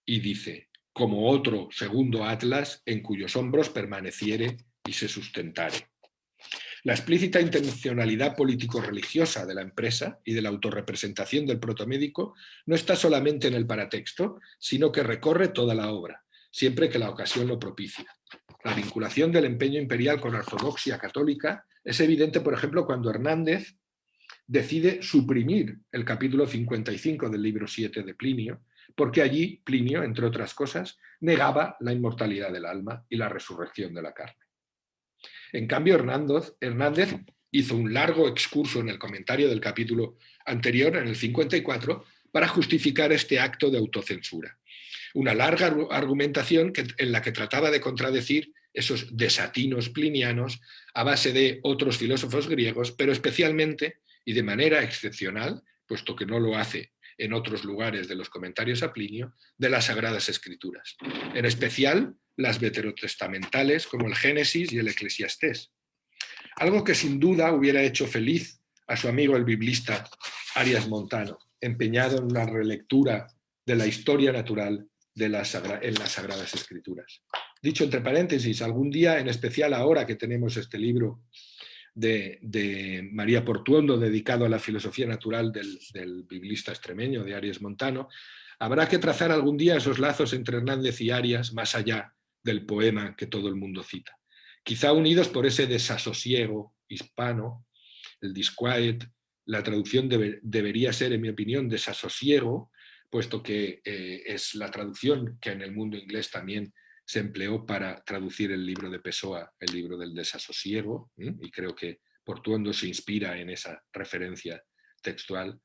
Y dice, como otro segundo Atlas en cuyos hombros permaneciere y se sustentare. La explícita intencionalidad político-religiosa de la empresa y de la autorrepresentación del protomédico no está solamente en el paratexto, sino que recorre toda la obra, siempre que la ocasión lo propicia. La vinculación del empeño imperial con la ortodoxia católica es evidente, por ejemplo, cuando Hernández decide suprimir el capítulo 55 del libro 7 de Plinio, porque allí Plinio, entre otras cosas, negaba la inmortalidad del alma y la resurrección de la carne. En cambio, Hernández hizo un largo excurso en el comentario del capítulo anterior, en el 54, para justificar este acto de autocensura. Una larga argumentación en la que trataba de contradecir esos desatinos plinianos a base de otros filósofos griegos, pero especialmente y de manera excepcional, puesto que no lo hace en otros lugares de los comentarios a Plinio, de las Sagradas Escrituras. En especial, las veterotestamentales como el Génesis y el Eclesiastés. Algo que sin duda hubiera hecho feliz a su amigo el biblista Arias Montano, empeñado en una relectura de la historia natural en las Sagradas Escrituras. Dicho entre paréntesis, algún día, en especial ahora que tenemos este libro de María Portuondo dedicado a la filosofía natural del biblista extremeño, de Arias Montano, habrá que trazar algún día esos lazos entre Hernández y Arias más allá del poema que todo el mundo cita. Quizá unidos por ese desasosiego hispano, el disquiet, la traducción debería ser, en mi opinión, desasosiego, puesto que es la traducción que en el mundo inglés también se empleó para traducir el libro de Pessoa, el libro del desasosiego, y creo que Portuondo se inspira en esa referencia textual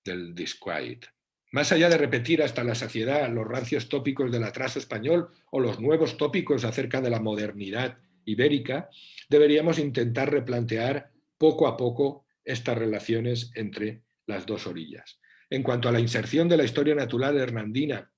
del disquiet. Más allá de repetir hasta la saciedad los rancios tópicos del atraso español o los nuevos tópicos acerca de la modernidad ibérica, deberíamos intentar replantear poco a poco estas relaciones entre las dos orillas. En cuanto a la inserción de la historia natural hernandina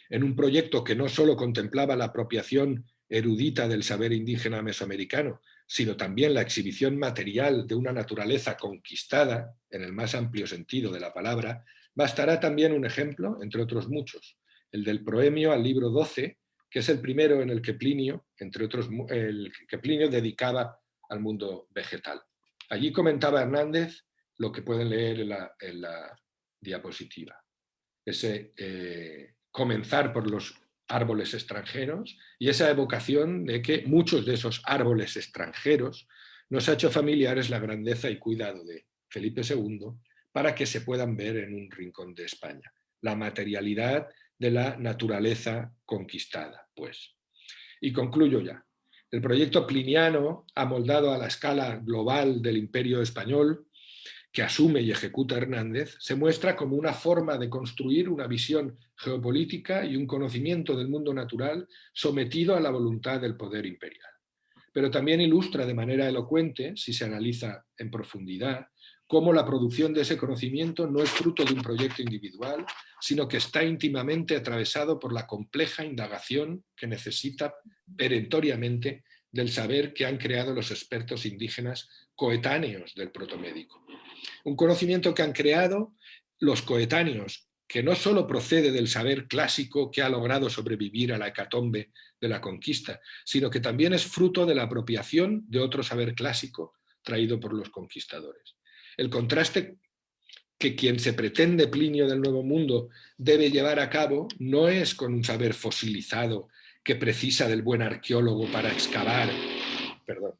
en un proyecto que no solo contemplaba la apropiación erudita del saber indígena mesoamericano, sino también la exhibición material de una naturaleza conquistada, en el más amplio sentido de la palabra, bastará también un ejemplo, entre otros muchos, el del proemio al libro 12, que es el primero en el que Plinio, entre otros, el que Plinio dedicaba al mundo vegetal. Allí comentaba Hernández lo que pueden leer en la diapositiva. Ese comenzar por los árboles extranjeros y esa evocación de que muchos de esos árboles extranjeros nos ha hecho familiares la grandeza y cuidado de Felipe II para que se puedan ver en un rincón de España. La materialidad de la naturaleza conquistada, pues. Y concluyo ya. El proyecto pliniano, amoldado a la escala global del Imperio Español, que asume y ejecuta Hernández, se muestra como una forma de construir una visión geopolítica y un conocimiento del mundo natural sometido a la voluntad del poder imperial. Pero también ilustra de manera elocuente, si se analiza en profundidad, cómo la producción de ese conocimiento no es fruto de un proyecto individual, sino que está íntimamente atravesado por la compleja indagación que necesita perentoriamente del saber que han creado los expertos indígenas coetáneos del protomédico. Un conocimiento que han creado los coetáneos, que no solo procede del saber clásico que ha logrado sobrevivir a la hecatombe de la conquista, sino que también es fruto de la apropiación de otro saber clásico traído por los conquistadores. El contraste que quien se pretende Plinio del Nuevo Mundo debe llevar a cabo no es con un saber fosilizado que precisa del buen arqueólogo para excavar, perdón,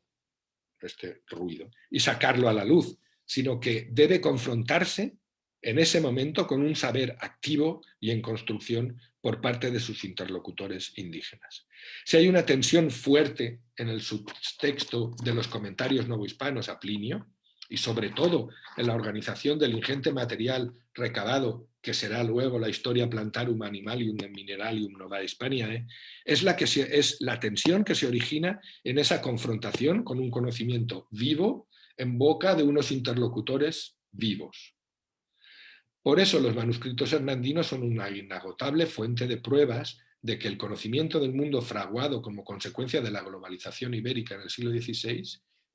este ruido, y sacarlo a la luz, sino que debe confrontarse en ese momento con un saber activo y en construcción por parte de sus interlocutores indígenas. Si hay una tensión fuerte en el subtexto de los comentarios novohispanos a Plinio, y sobre todo en la organización del ingente material recabado, que será luego la historia Plantarum Animalium et Mineralium Nova Hispaniae, es la tensión que se origina en esa confrontación con un conocimiento vivo en boca de unos interlocutores vivos. Por eso los manuscritos hernandinos son una inagotable fuente de pruebas de que el conocimiento del mundo fraguado como consecuencia de la globalización ibérica en el siglo XVI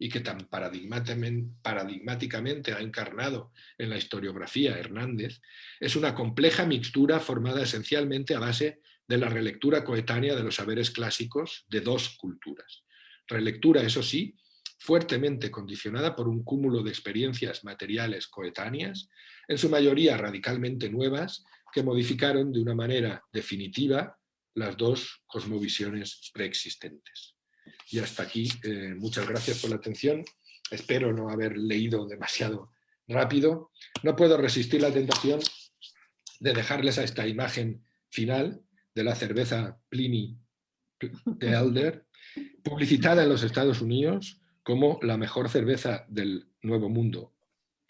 y que tan paradigmáticamente ha encarnado en la historiografía Hernández, es una compleja mixtura formada esencialmente a base de la relectura coetánea de los saberes clásicos de dos culturas. Relectura, eso sí, fuertemente condicionada por un cúmulo de experiencias materiales coetáneas, en su mayoría radicalmente nuevas, que modificaron de una manera definitiva las dos cosmovisiones preexistentes. Y hasta aquí, muchas gracias por la atención. Espero no haber leído demasiado rápido. No puedo resistir la tentación de dejarles a esta imagen final de la cerveza Pliny the Elder, publicitada en los Estados Unidos como la mejor cerveza del Nuevo Mundo,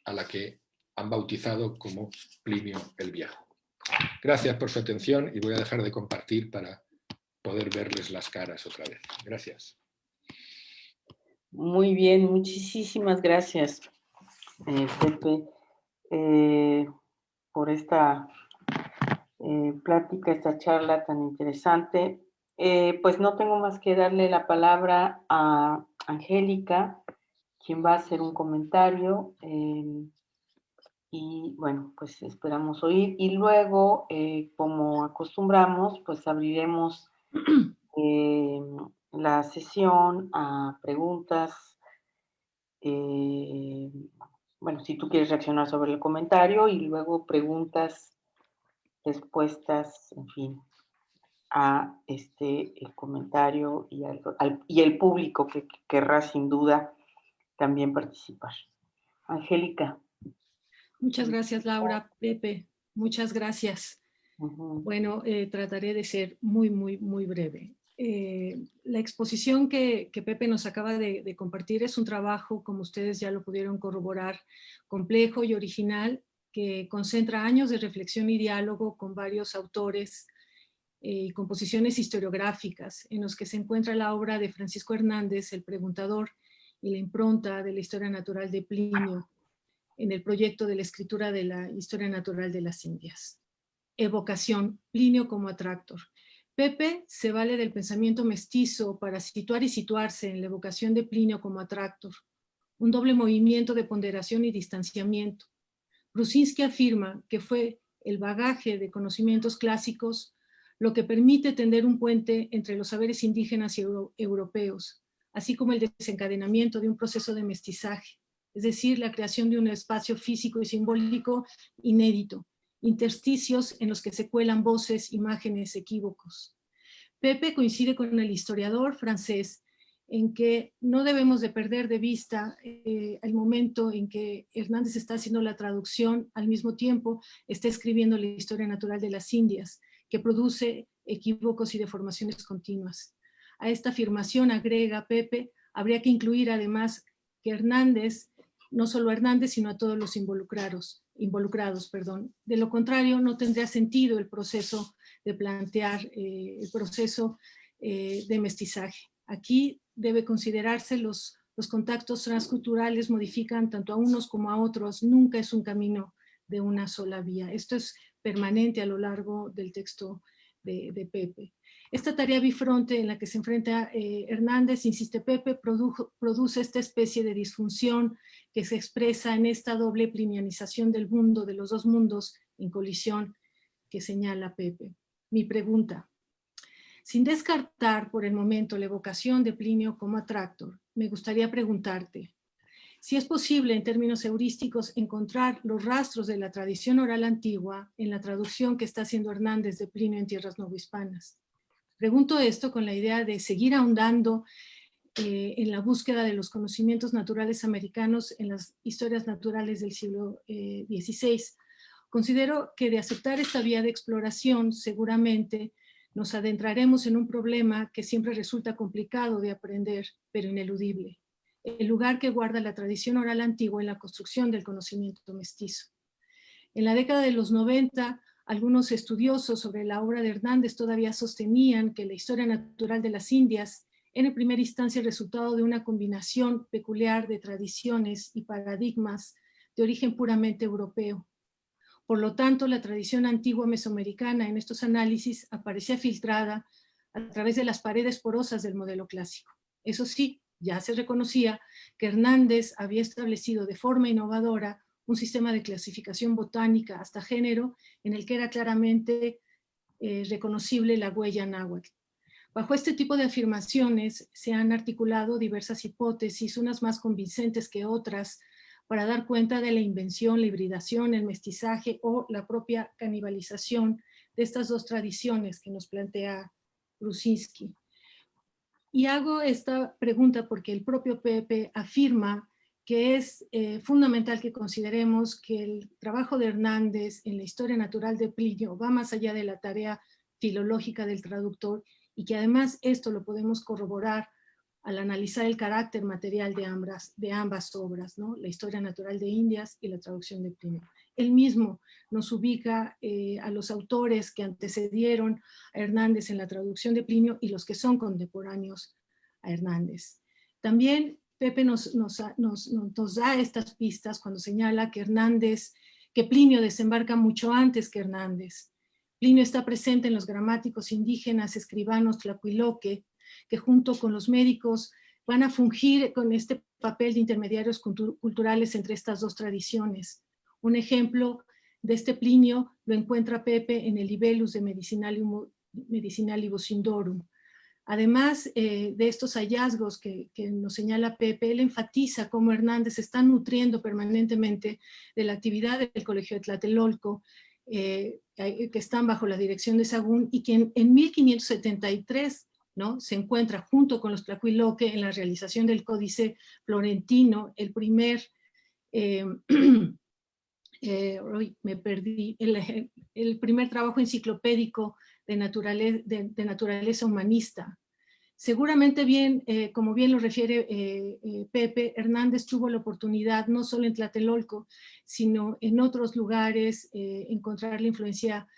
a la que han bautizado como Plinio el Viejo. Gracias por su atención y voy a dejar de compartir para poder verles las caras otra vez. Gracias. Muy bien, muchísimas gracias, Pepe, por esta plática, esta charla tan interesante. Pues no tengo más que darle la palabra a Angélica, quien va a hacer un comentario. Y bueno, pues esperamos oír. Y luego, como acostumbramos, pues abriremos la sesión a preguntas. Bueno, si tú quieres reaccionar sobre el comentario y luego preguntas, respuestas, en fin, a el comentario y el público que querrá sin duda también participar. Angélica. Muchas gracias, Laura, Pepe. Muchas gracias. Ujú. Bueno, trataré de ser muy breve. La exposición que Pepe nos acaba de compartir es un trabajo, como ustedes ya lo pudieron corroborar, complejo y original, que concentra años de reflexión y diálogo con varios autores y composiciones historiográficas, en los que se encuentra la obra de Francisco Hernández, El Preguntador, y la impronta de la historia natural de Plinio, en el proyecto de la escritura de la historia natural de las Indias. Evocación, Plinio como atractor. Pepe se vale del pensamiento mestizo para situar y situarse en la evocación de Plinio como atractor, un doble movimiento de ponderación y distanciamiento. Bruscinski afirma que fue el bagaje de conocimientos clásicos lo que permite tender un puente entre los saberes indígenas y europeos, así como el desencadenamiento de un proceso de mestizaje, es decir, la creación de un espacio físico y simbólico inédito, intersticios en los que se cuelan voces, imágenes, equívocos. Pepe coincide con el historiador francés en que no debemos de perder de vista el momento en que Hernández está haciendo la traducción, al mismo tiempo está escribiendo la historia natural de las Indias, que produce equívocos y deformaciones continuas. A esta afirmación, agrega Pepe, habría que incluir además que Hernández, no solo a Hernández, sino a todos los involucrados. De lo contrario, no tendría sentido el proceso de plantear el proceso de mestizaje. Aquí debe considerarse los contactos transculturales modifican tanto a unos como a otros, nunca es un camino de una sola vía. Esto es permanente a lo largo del texto de Pepe. Esta tarea bifronte en la que se enfrenta Hernández, insiste Pepe, produce esta especie de disfunción que se expresa en esta doble plinianización del mundo, de los dos mundos en colisión que señala Pepe. Mi pregunta: sin descartar por el momento la evocación de Plinio como atractor, me gustaría preguntarte si es posible en términos heurísticos encontrar los rastros de la tradición oral antigua en la traducción que está haciendo Hernández de Plinio en tierras novohispanas. Pregunto esto con la idea de seguir ahondando en la búsqueda de los conocimientos naturales americanos en las historias naturales del siglo XVI. Considero que de aceptar esta vía de exploración, seguramente nos adentraremos en un problema que siempre resulta complicado de aprender, pero ineludible: el lugar que guarda la tradición oral antigua en la construcción del conocimiento mestizo. En la década de los 90, algunos estudiosos sobre la obra de Hernández todavía sostenían que la historia natural de las Indias era en primera instancia el resultado de una combinación peculiar de tradiciones y paradigmas de origen puramente europeo. Por lo tanto, la tradición antigua mesoamericana en estos análisis aparecía filtrada a través de las paredes porosas del modelo clásico. Eso sí, ya se reconocía que Hernández había establecido de forma innovadora un sistema de clasificación botánica hasta género en el que era claramente reconocible la huella náhuatl. Bajo este tipo de afirmaciones se han articulado diversas hipótesis, unas más convincentes que otras, para dar cuenta de la invención, la hibridación, el mestizaje o la propia canibalización de estas dos tradiciones que nos plantea Bruscinski. Y hago esta pregunta porque el propio Pepe afirma que es fundamental que consideremos que el trabajo de Hernández en la historia natural de Plinio va más allá de la tarea filológica del traductor, y que además esto lo podemos corroborar al analizar el carácter material de ambas obras, ¿no? La historia natural de Indias y la traducción de Plinio. Él mismo nos ubica a los autores que antecedieron a Hernández en la traducción de Plinio y los que son contemporáneos a Hernández. También Pepe nos da estas pistas cuando señala que Plinio desembarca mucho antes que Hernández. Plinio está presente en los gramáticos indígenas escribanos tlacuiloque, que junto con los médicos van a fungir con este papel de intermediarios culturales entre estas dos tradiciones. Un ejemplo de este Plinio lo encuentra Pepe en el Libellus de Medicinalibus Indorum. Además de estos hallazgos que nos señala Pepe, él enfatiza cómo Hernández está nutriendo permanentemente de la actividad del Colegio de Tlatelolco, que están bajo la dirección de Sagún, y que en 1573 ¿no? se encuentra junto con los tlacuiloque en la realización del Códice Florentino, el primer me perdí, el primer trabajo enciclopédico de naturaleza humanista. Seguramente bien, como bien lo refiere Pepe, Hernández tuvo la oportunidad, no solo en Tlatelolco, sino en otros lugares, encontrar la influencia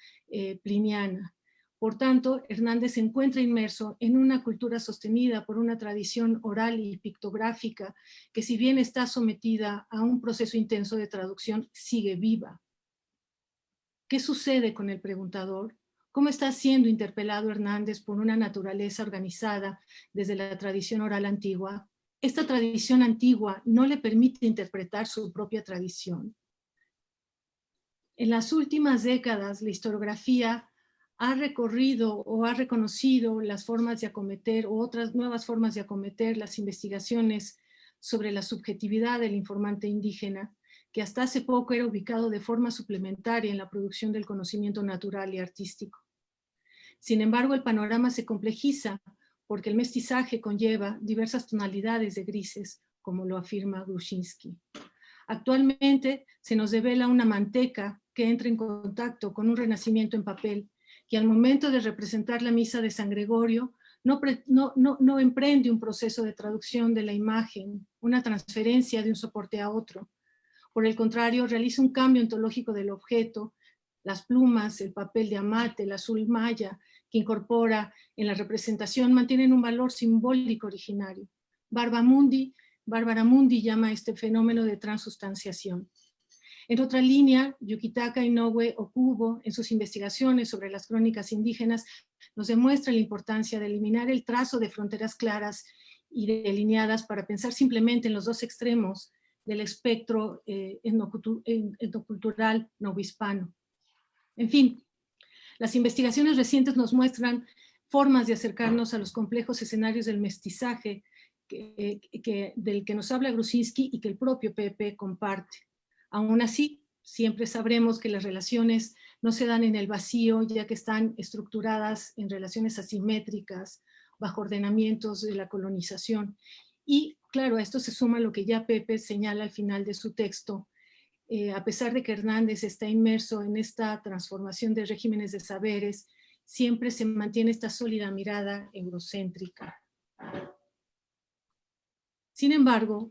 pliniana. Por tanto, Hernández se encuentra inmerso en una cultura sostenida por una tradición oral y pictográfica que, si bien está sometida a un proceso intenso de traducción, sigue viva. ¿Qué sucede con el preguntador? ¿Cómo está siendo interpelado Hernández por una naturaleza organizada desde la tradición oral antigua? Esta tradición antigua no le permite interpretar su propia tradición. En las últimas décadas, la historiografía ha recorrido o ha reconocido las formas de acometer o otras nuevas formas de acometer las investigaciones sobre la subjetividad del informante indígena, que hasta hace poco era ubicado de forma suplementaria en la producción del conocimiento natural y artístico. Sin embargo, el panorama se complejiza porque el mestizaje conlleva diversas tonalidades de grises, como lo afirma Grushinsky. Actualmente se nos devela una manteca que entra en contacto con un renacimiento en papel, que al momento de representar la misa de San Gregorio no emprende un proceso de traducción de la imagen, una transferencia de un soporte a otro. Por el contrario, realiza un cambio ontológico del objeto, las plumas, el papel de amate, el azul maya, que incorpora en la representación, mantienen un valor simbólico originario. Bárbara Mundi llama a este fenómeno de transustanciación. En otra línea, Yukitaka Inoue Okubo, en sus investigaciones sobre las crónicas indígenas, nos demuestra la importancia de eliminar el trazo de fronteras claras y delineadas para pensar simplemente en los dos extremos del espectro etnocultural novohispano. En fin, las investigaciones recientes nos muestran formas de acercarnos a los complejos escenarios del mestizaje del que nos habla Grushinsky y que el propio Pepe comparte. Aún así, siempre sabremos que las relaciones no se dan en el vacío, ya que están estructuradas en relaciones asimétricas, bajo ordenamientos de la colonización. Y claro, a esto se suma lo que ya Pepe señala al final de su texto. A pesar de que Hernández está inmerso en esta transformación de regímenes de saberes, siempre se mantiene esta sólida mirada eurocéntrica. Sin embargo,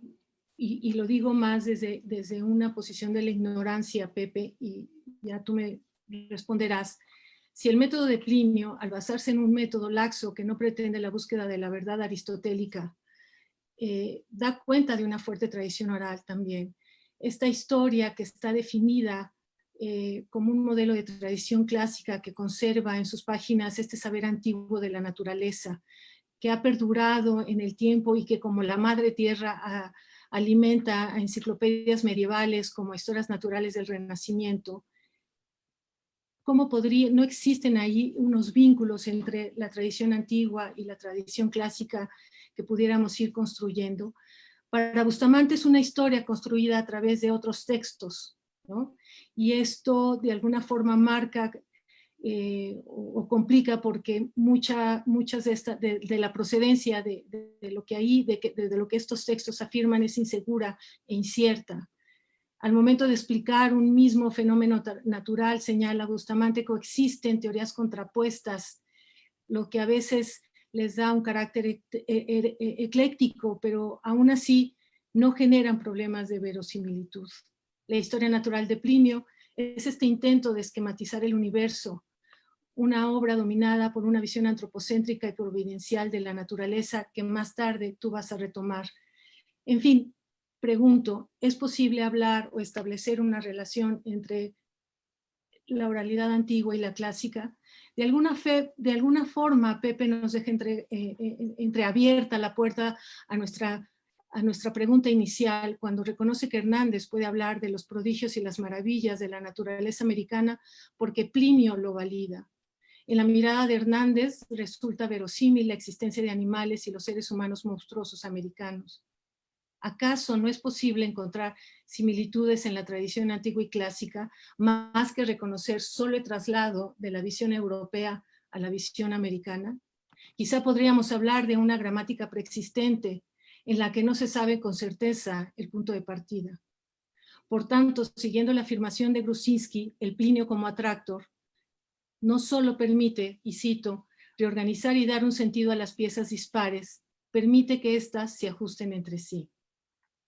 y lo digo más desde una posición de la ignorancia, Pepe, y ya tú me responderás, si el método de Plinio, al basarse en un método laxo que no pretende la búsqueda de la verdad aristotélica, da cuenta de una fuerte tradición oral también, esta historia que está definida como un modelo de tradición clásica que conserva en sus páginas este saber antiguo de la naturaleza, que ha perdurado en el tiempo y que, como la madre tierra, alimenta a enciclopedias medievales como historias naturales del Renacimiento. ¿Cómo no existen ahí unos vínculos entre la tradición antigua y la tradición clásica que pudiéramos ir construyendo? Para Bustamante es una historia construida a través de otros textos, ¿no? Y esto de alguna forma marca o complica porque muchas de la procedencia de lo que estos textos afirman es insegura e incierta. Al momento de explicar un mismo fenómeno natural, señala Bustamante, coexisten teorías contrapuestas, lo que a veces les da un carácter ecléctico, pero aún así no generan problemas de verosimilitud. La historia natural de Plinio es este intento de esquematizar el universo, una obra dominada por una visión antropocéntrica y providencial de la naturaleza que más tarde tú vas a retomar. En fin, pregunto, ¿es posible hablar o establecer una relación entre la oralidad antigua y la clásica? De alguna forma, Pepe nos deja entreabierta la puerta a nuestra pregunta inicial, cuando reconoce que Hernández puede hablar de los prodigios y las maravillas de la naturaleza americana porque Plinio lo valida. En la mirada de Hernández resulta verosímil la existencia de animales y los seres humanos monstruosos americanos. ¿Acaso no es posible encontrar similitudes en la tradición antigua y clásica, más que reconocer solo el traslado de la visión europea a la visión americana? Quizá podríamos hablar de una gramática preexistente en la que no se sabe con certeza el punto de partida. Por tanto, siguiendo la afirmación de Grusinski, el Plinio como atractor no solo permite, y cito, reorganizar y dar un sentido a las piezas dispares, permite que éstas se ajusten entre sí.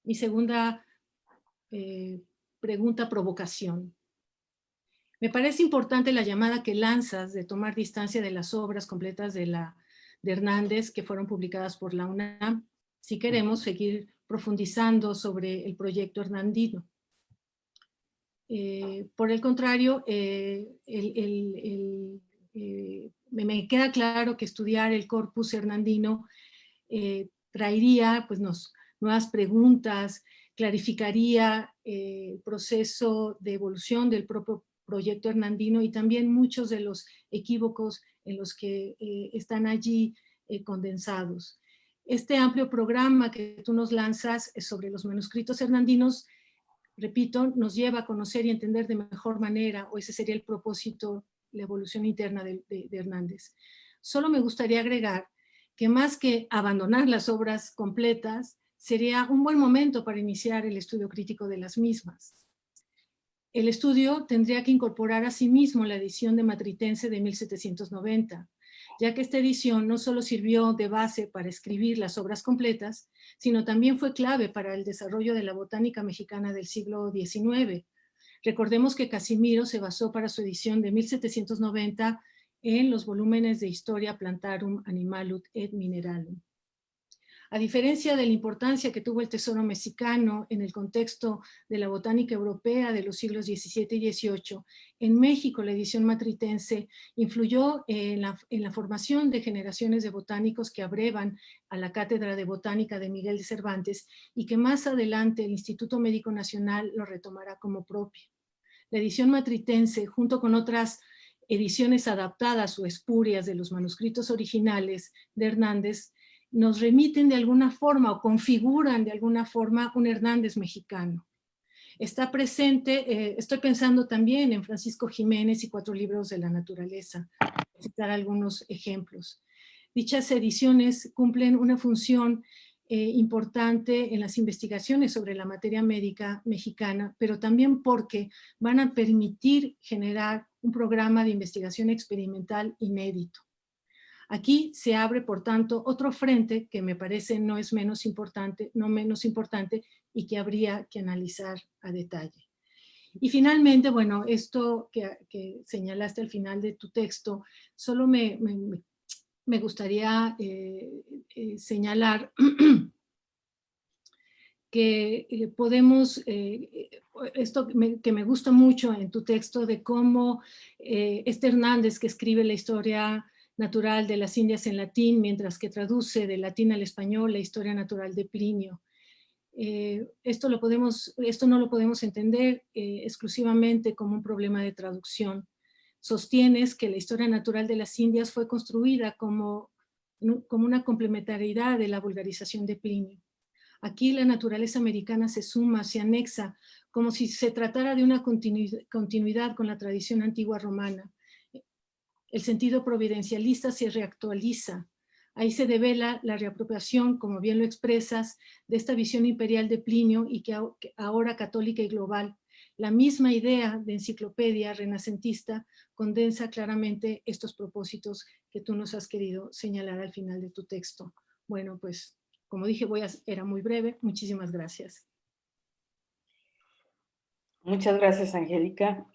Mi segunda pregunta, provocación. Me parece importante la llamada que lanzas de tomar distancia de las obras completas de Hernández que fueron publicadas por la UNAM, si queremos seguir profundizando sobre el proyecto hernandino. Por el contrario, me queda claro que estudiar el corpus hernandino traería pues, nuevas preguntas, clarificaría el proceso de evolución del propio proyecto hernandino y también muchos de los equívocos en los que están allí condensados. Este amplio programa que tú nos lanzas sobre los manuscritos hernandinos, repito, nos lleva a conocer y entender de mejor manera, o ese sería el propósito, la evolución interna de Hernández. Solo me gustaría agregar que más que abandonar las obras completas, sería un buen momento para iniciar el estudio crítico de las mismas. El estudio tendría que incorporar asimismo la edición de Matritense de 1790, ya que esta edición no solo sirvió de base para escribir las obras completas, sino también fue clave para el desarrollo de la botánica mexicana del siglo XIX. Recordemos que Casimiro se basó para su edición de 1790 en los volúmenes de Historia Plantarum Animalut et Mineralum. A diferencia de la importancia que tuvo el tesoro mexicano en el contexto de la botánica europea de los siglos XVII y XVIII, en México la edición matritense influyó en la formación de generaciones de botánicos que abrevan a la Cátedra de Botánica de Miguel de Cervantes y que más adelante el Instituto Médico Nacional lo retomará como propio. La edición matritense, junto con otras ediciones adaptadas o espurias de los manuscritos originales de Hernández, nos remiten de alguna forma o configuran de alguna forma un Hernández mexicano. Está presente, estoy pensando también en Francisco Jiménez y 4 libros de la naturaleza, para citar algunos ejemplos. Dichas ediciones cumplen una función importante en las investigaciones sobre la materia médica mexicana, pero también porque van a permitir generar un programa de investigación experimental inédito. Aquí se abre, por tanto, otro frente que me parece no menos importante y que habría que analizar a detalle. Y finalmente, bueno, esto que señalaste al final de tu texto, solo me gustaría señalar que podemos, esto que me gusta mucho en tu texto de cómo este Hernández que escribe la historia natural de las Indias en latín, mientras que traduce del latín al español la historia natural de Plinio. Esto no lo podemos entender exclusivamente como un problema de traducción. Sostienes que la historia natural de las Indias fue construida como una complementariedad de la vulgarización de Plinio. Aquí la naturaleza americana se suma, se anexa, como si se tratara de una continuidad con la tradición antigua romana. El sentido providencialista se reactualiza. Ahí se devela la reapropiación, como bien lo expresas, de esta visión imperial de Plinio y que ahora católica y global. La misma idea de enciclopedia renacentista condensa claramente estos propósitos que tú nos has querido señalar al final de tu texto. Bueno, pues, como dije, era muy breve. Muchísimas gracias. Muchas gracias, Angélica,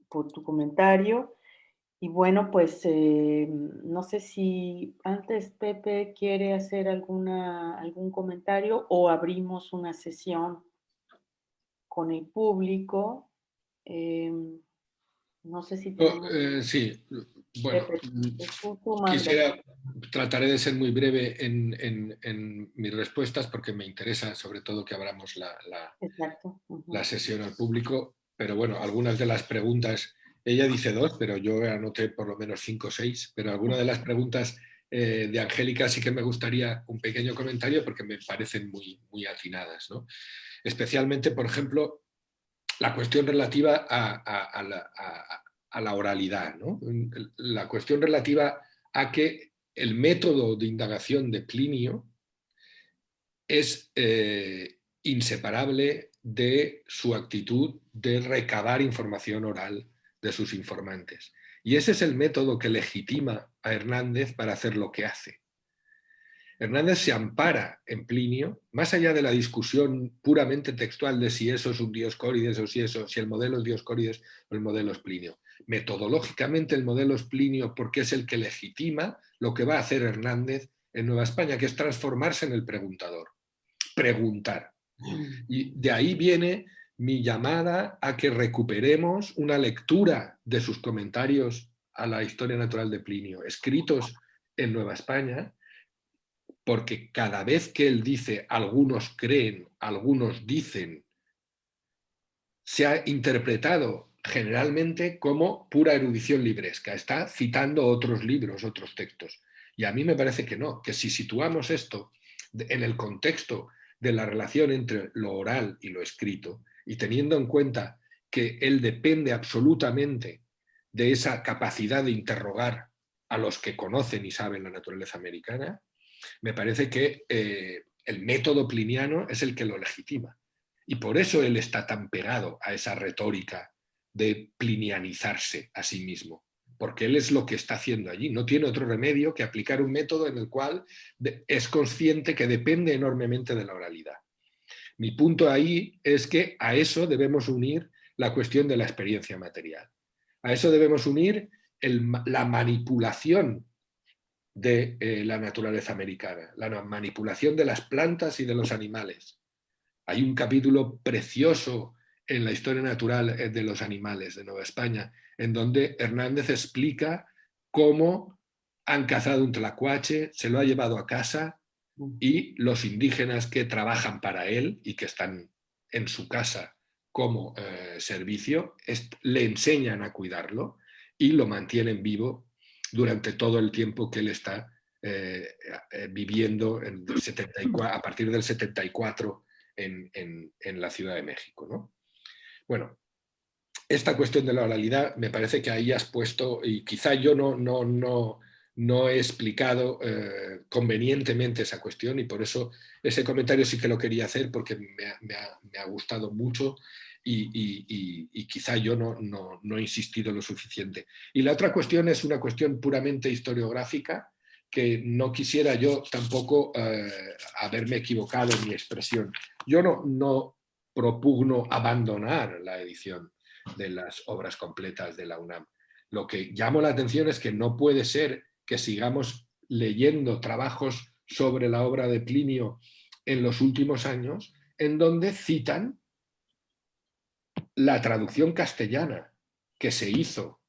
por tu comentario. Y bueno, pues no sé si antes Pepe quiere hacer algún comentario o abrimos una sesión con el público. No sé si tenemos... sí, bueno, Pepe, trataré de ser muy breve en mis respuestas porque me interesa sobre todo que abramos la sesión al público, pero bueno, algunas de las preguntas, ella dice 2, pero yo anoté por lo menos 5 o 6, pero algunas de las preguntas de Angélica sí que me gustaría un pequeño comentario porque me parecen muy, muy atinadas, ¿no? Especialmente, por ejemplo, la cuestión relativa a la oralidad, ¿no? La cuestión relativa a que el método de indagación de Plinio es inseparable de su actitud de recabar información oral de sus informantes. Y ese es el método que legitima a Hernández para hacer lo que hace. Hernández se ampara en Plinio, más allá de la discusión puramente textual de si eso es un Dioscórides o si el modelo es Dioscórides o el modelo es Plinio. Metodológicamente el modelo es Plinio porque es el que legitima lo que va a hacer Hernández en Nueva España, que es transformarse en el preguntador. Preguntar. Y de ahí viene mi llamada a que recuperemos una lectura de sus comentarios a la historia natural de Plinio, escritos en Nueva España, porque cada vez que él dice algunos creen, algunos dicen, se ha interpretado generalmente como pura erudición libresca. Está citando otros libros, otros textos. Y a mí me parece que no, que si situamos esto en el contexto de la relación entre lo oral y lo escrito, y teniendo en cuenta que él depende absolutamente de esa capacidad de interrogar a los que conocen y saben la naturaleza americana, me parece que el método pliniano es el que lo legitima. Y por eso él está tan pegado a esa retórica de plinianizarse a sí mismo, porque él es lo que está haciendo allí. No tiene otro remedio que aplicar un método en el cual es consciente que depende enormemente de la oralidad. Mi punto ahí es que a eso debemos unir la cuestión de la experiencia material. A eso debemos unir la manipulación de la naturaleza americana, la manipulación de las plantas y de los animales. Hay un capítulo precioso en la historia natural de los animales de Nueva España, en donde Hernández explica cómo han cazado un tlacuache, se lo ha llevado a casa y los indígenas que trabajan para él y que están en su casa como servicio, le enseñan a cuidarlo y lo mantienen vivo durante todo el tiempo que él está viviendo a partir del 74 en la Ciudad de México, ¿no? Bueno, esta cuestión de la oralidad me parece que ahí has puesto, y quizá yo no he explicado convenientemente esa cuestión, y por eso ese comentario sí que lo quería hacer porque me ha gustado mucho y quizá yo no he insistido lo suficiente. Y la otra cuestión es una cuestión puramente historiográfica, que no quisiera yo tampoco haberme equivocado en mi expresión. Yo no propugno abandonar la edición de las obras completas de la UNAM. Lo que llamo la atención es que no puede ser que sigamos leyendo trabajos sobre la obra de Plinio en los últimos años, en donde citan la traducción castellana que se hizo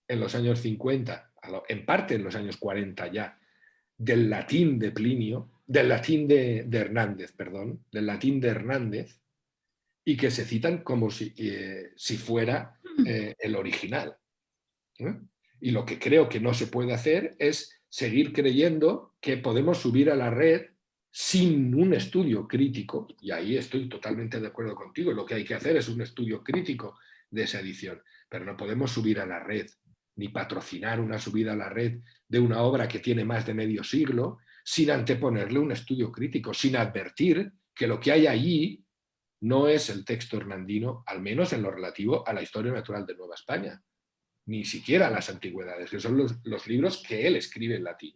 en los años 50, en parte en los años 40 ya, del latín de Plinio, del latín de Hernández, perdón, del latín de Hernández, y que se citan como si fuera el original. Y lo que creo que no se puede hacer es seguir creyendo que podemos subir a la red sin un estudio crítico, y ahí estoy totalmente de acuerdo contigo, lo que hay que hacer es un estudio crítico de esa edición, pero no podemos subir a la red, ni patrocinar una subida a la red de una obra que tiene más de medio siglo, sin anteponerle un estudio crítico, sin advertir que lo que hay allí no es el texto hernandino, al menos en lo relativo a la historia natural de Nueva España, ni siquiera a las antigüedades, que son los libros que él escribe en latín.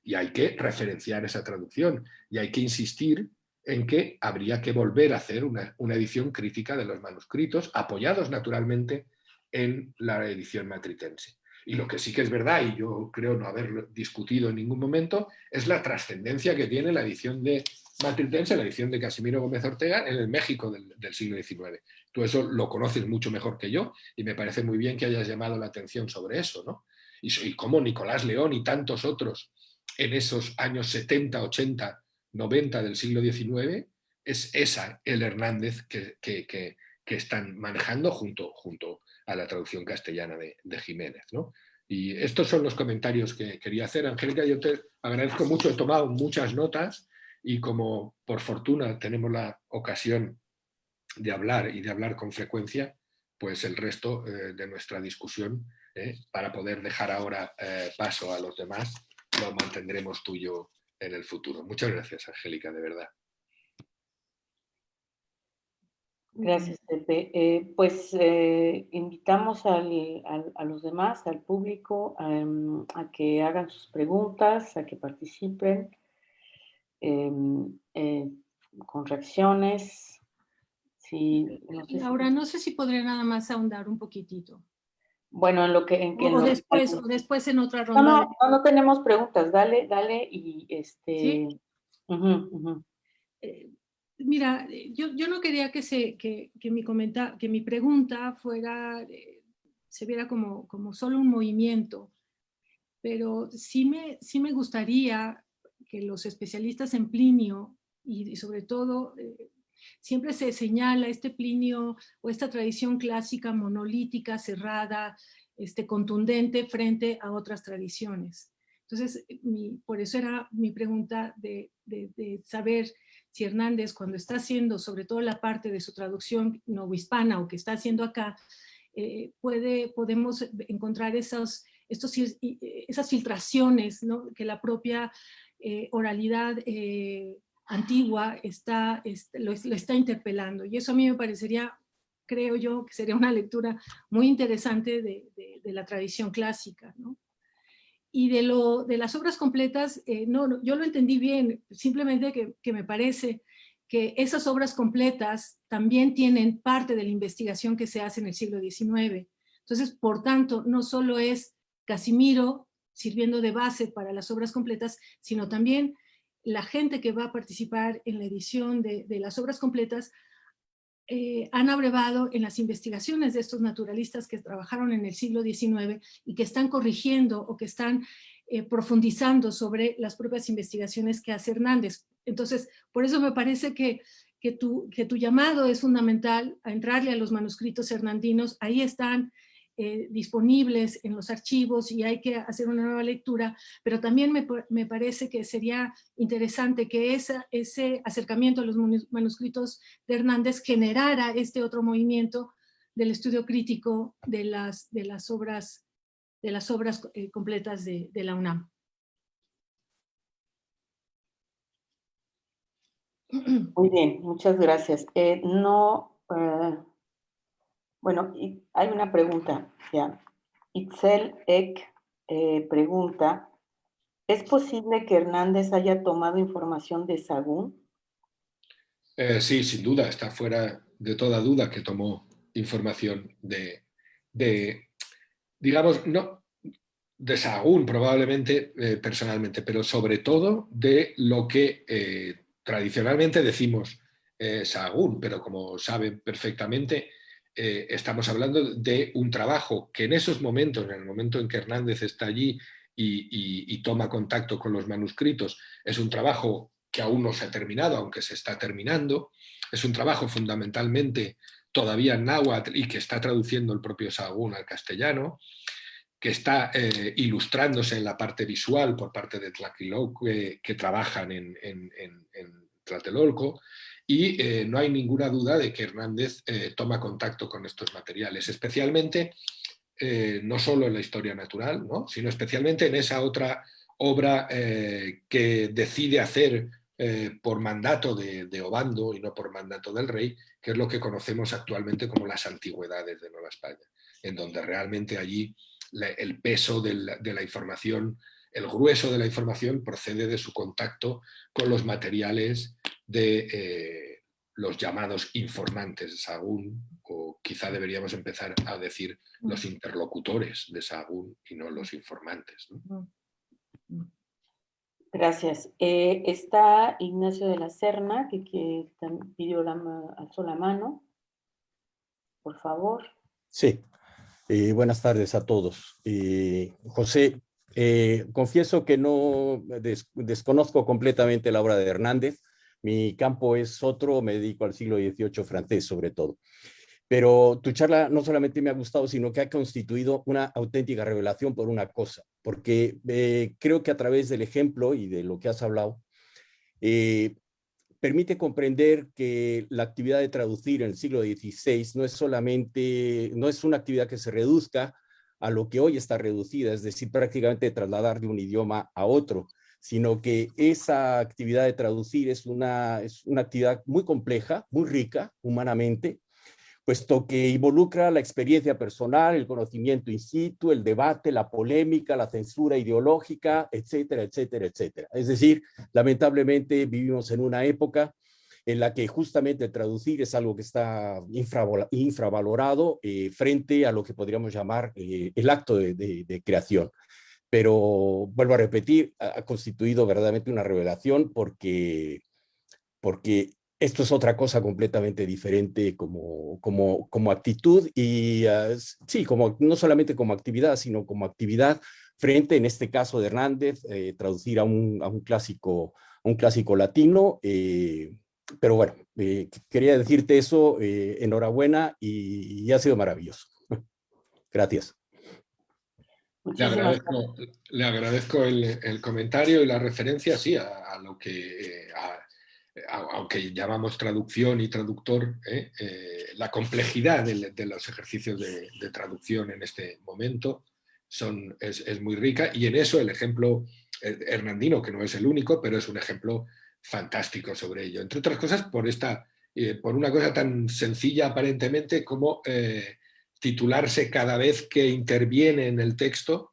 Y hay que referenciar esa traducción y hay que insistir en que habría que volver a hacer una edición crítica de los manuscritos, apoyados naturalmente en la edición matritense. Y lo que sí que es verdad, y yo creo no haberlo discutido en ningún momento, es la trascendencia que tiene la edición de matritense, la edición de Casimiro Gómez Ortega, en el México del siglo XIX. Tú eso lo conoces mucho mejor que yo y me parece muy bien que hayas llamado la atención sobre eso, ¿no? Y cómo Nicolás León y tantos otros en esos años 70, 80, 90 del siglo XIX, es el Hernández que están manejando junto a la traducción castellana de Jiménez, ¿no? Y estos son los comentarios que quería hacer. Angélica, yo te agradezco mucho, he tomado muchas notas y como por fortuna tenemos la ocasión de hablar y de hablar con frecuencia, pues el resto de nuestra discusión, para poder dejar ahora paso a los demás, lo mantendremos tuyo en el futuro. Muchas gracias, Angélica, de verdad. Gracias, Pepe. Invitamos a los demás, al público, a que hagan sus preguntas, a que participen con reacciones. Si, no sé Laura, no sé si podría nada más ahondar un poquitito. Bueno, en lo que... o después en otra ronda. No tenemos preguntas. Dale y ¿Sí? Uh-huh. Mira, yo no quería que mi pregunta fuera, se viera como solo un movimiento, pero sí me gustaría que los especialistas en Plinio, y sobre todo, siempre se señala este Plinio o esta tradición clásica monolítica, cerrada, contundente frente a otras tradiciones. Entonces, por eso era mi pregunta de saber si Hernández, cuando está haciendo sobre todo la parte de su traducción novohispana o que está haciendo acá, podemos encontrar esas filtraciones, ¿no? Que la propia oralidad antigua lo está interpelando. Y eso a mí me parecería, creo yo, que sería una lectura muy interesante de la tradición clásica, ¿no? Y de las obras completas, yo lo entendí bien, simplemente que me parece que esas obras completas también tienen parte de la investigación que se hace en el siglo XIX. Entonces, por tanto, no solo es Casimiro sirviendo de base para las obras completas, sino también la gente que va a participar en la edición de las obras completas han abrevado en las investigaciones de estos naturalistas que trabajaron en el siglo XIX y que están corrigiendo o que están profundizando sobre las propias investigaciones que hace Hernández. Entonces, por eso me parece que tu llamado es fundamental a entrarle a los manuscritos hernandinos. Ahí están disponibles en los archivos y hay que hacer una nueva lectura, pero también me parece que sería interesante que ese acercamiento a los manuscritos de Hernández generara este otro movimiento del estudio crítico de las obras completas de la UNAM. Muy bien, muchas gracias. Bueno, hay una pregunta ya. Itzel Eck pregunta, ¿es posible que Hernández haya tomado información de Sahagún? Sí, sin duda, está fuera de toda duda que tomó información digamos, no de Sahagún probablemente personalmente, pero sobre todo de lo que tradicionalmente decimos Sahagún, pero como saben perfectamente, estamos hablando de un trabajo que en esos momentos, en el momento en que Hernández está allí y toma contacto con los manuscritos, es un trabajo que aún no se ha terminado, aunque se está terminando, es un trabajo fundamentalmente todavía en náhuatl y que está traduciendo el propio Sahagún al castellano, que está ilustrándose en la parte visual por parte de Tlaquiló, que trabajan en Tlatelolco, y no hay ninguna duda de que Hernández toma contacto con estos materiales, especialmente no solo en la historia natural, ¿no? Sino especialmente en esa otra obra que decide hacer por mandato de Obando y no por mandato del rey, que es lo que conocemos actualmente como las antigüedades de Nueva España, en donde realmente allí el peso de la información, el grueso de la información procede de su contacto con los materiales de los llamados informantes de Sahagún, o quizá deberíamos empezar a decir los interlocutores de Sahagún y no los informantes, ¿no? Gracias. Está Ignacio de la Serna, que alzó la mano. Por favor. Sí. Buenas tardes a todos. José, confieso que no desconozco completamente la obra de Hernández. Mi campo es otro, me dedico al siglo XVIII francés sobre todo. Pero tu charla no solamente me ha gustado, sino que ha constituido una auténtica revelación por una cosa, porque creo que a través del ejemplo y de lo que has hablado, permite comprender que la actividad de traducir en el siglo XVI no es una actividad que se reduzca a lo que hoy está reducida, es decir, prácticamente trasladar de un idioma a otro, sino que esa actividad de traducir es una actividad muy compleja, muy rica humanamente, puesto que involucra la experiencia personal, el conocimiento in situ, el debate, la polémica, la censura ideológica, etcétera, etcétera, etcétera. Es decir, lamentablemente vivimos en una época en la que justamente traducir es algo que está infravalorado frente a lo que podríamos llamar el acto de creación. Pero, vuelvo a repetir, ha constituido verdaderamente una revelación porque esto es otra cosa completamente diferente como actitud y sí, no solamente como actividad, sino como actividad frente, en este caso de Hernández, traducir a un clásico latino. Pero bueno, quería decirte eso, enhorabuena y ha sido maravilloso. Gracias. Le agradezco el comentario y la referencia, sí, a lo que, aunque llamamos traducción y traductor, la complejidad de los ejercicios de traducción en este momento es muy rica, y en eso el ejemplo hernandino, que no es el único, pero es un ejemplo fantástico sobre ello. Entre otras cosas, por una cosa tan sencilla aparentemente como titularse cada vez que interviene en el texto,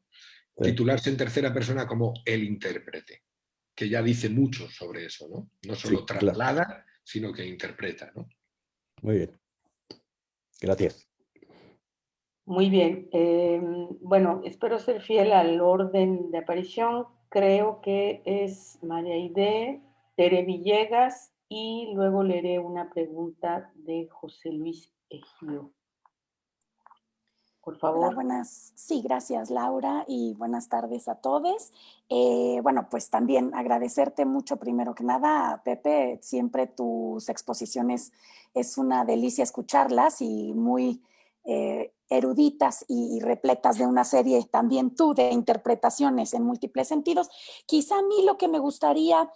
titularse en tercera persona como el intérprete, que ya dice mucho sobre eso, ¿no? No solo Sí, traslada, claro. sino que interpreta, ¿no? Muy bien. Gracias. Muy bien. Bueno, espero ser fiel al orden de aparición. Creo que es María Aide, Tere Villegas, y luego leeré una pregunta de José Luis Ejido. Por favor. Hola, buenas. Sí, gracias, Laura, y buenas tardes a todos. Bueno, pues también agradecerte mucho, primero que nada, Pepe. Siempre tus exposiciones es una delicia escucharlas y muy eruditas y repletas de una serie también tú de interpretaciones en múltiples sentidos. Quizá a mí lo que me gustaría,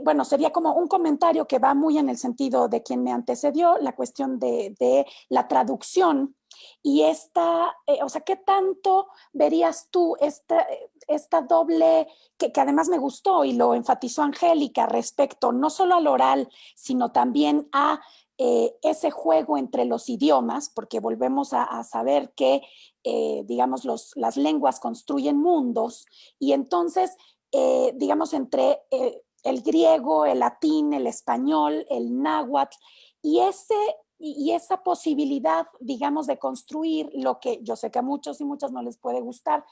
bueno, sería como un comentario que va muy en el sentido de quien me antecedió, la cuestión de la traducción. Y o sea, ¿qué tanto verías tú esta doble, que además me gustó y lo enfatizó Angélica respecto no solo al oral, sino también a ese juego entre los idiomas, porque volvemos a saber que, digamos, las lenguas construyen mundos, y entonces, digamos, entre el griego, el latín, el español, el náhuatl, y esa posibilidad, digamos, de construir lo que yo sé que a muchos y muchas no les puede gustar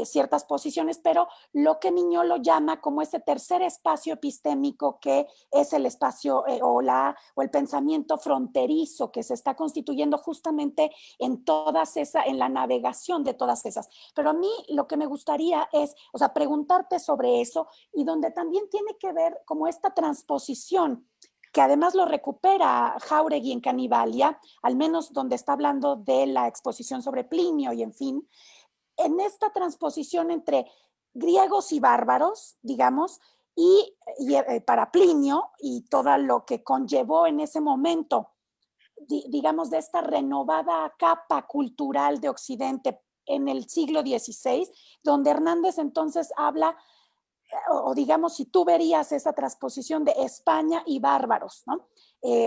ciertas posiciones, pero lo que Mignolo llama como ese tercer espacio epistémico, que es el espacio o el pensamiento fronterizo que se está constituyendo justamente en la navegación de todas esas. Pero a mí lo que me gustaría es, o sea, preguntarte sobre eso, y donde también tiene que ver como esta transposición, que además lo recupera Jáuregui en Canibalia, al menos donde está hablando de la exposición sobre Plinio y en fin, en esta transposición entre griegos y bárbaros, digamos, y para Plinio y todo lo que conllevó en ese momento, digamos, de esta renovada capa cultural de Occidente en el siglo XVI, donde Hernández entonces habla, o digamos, si tú verías esa transposición de España y bárbaros, ¿no?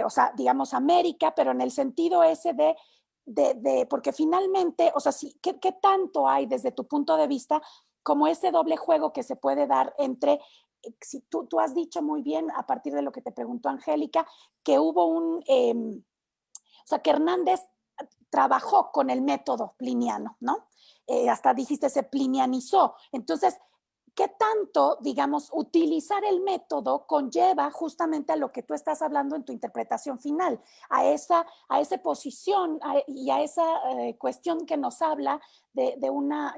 O sea, digamos América, pero en el sentido ese porque finalmente, o sea, ¿qué tanto hay desde tu punto de vista como ese doble juego que se puede dar entre, si tú has dicho muy bien a partir de lo que te preguntó Angélica, que hubo o sea, que Hernández trabajó con el método pliniano, ¿no? Hasta dijiste, se plinianizó. Entonces, ¿qué tanto, digamos, utilizar el método conlleva justamente a lo que tú estás hablando en tu interpretación final, a esa posición y a esa cuestión que nos habla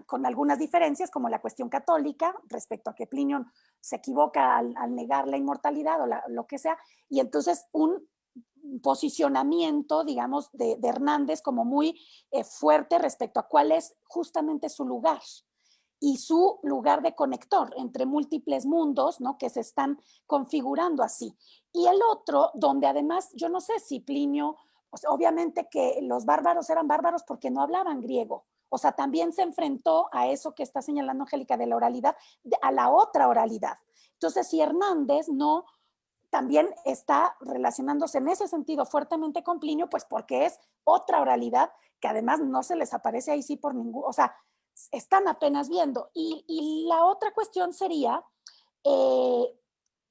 con algunas diferencias, como la cuestión católica respecto a que Plinio se equivoca al negar la inmortalidad o lo que sea, y entonces un posicionamiento, digamos, de Hernández como muy fuerte respecto a cuál es justamente su lugar y su lugar de conector entre múltiples mundos, ¿no?, que se están configurando así. Y el otro, donde además, yo no sé si Plinio, pues obviamente que los bárbaros eran bárbaros porque no hablaban griego, o sea, también se enfrentó a eso que está señalando Angélica de la oralidad, a la otra oralidad. Entonces, si Hernández no también está relacionándose en ese sentido fuertemente con Plinio, pues porque es otra oralidad que además no se les aparece ahí sí por ningún, o sea, están apenas viendo. Y la otra cuestión sería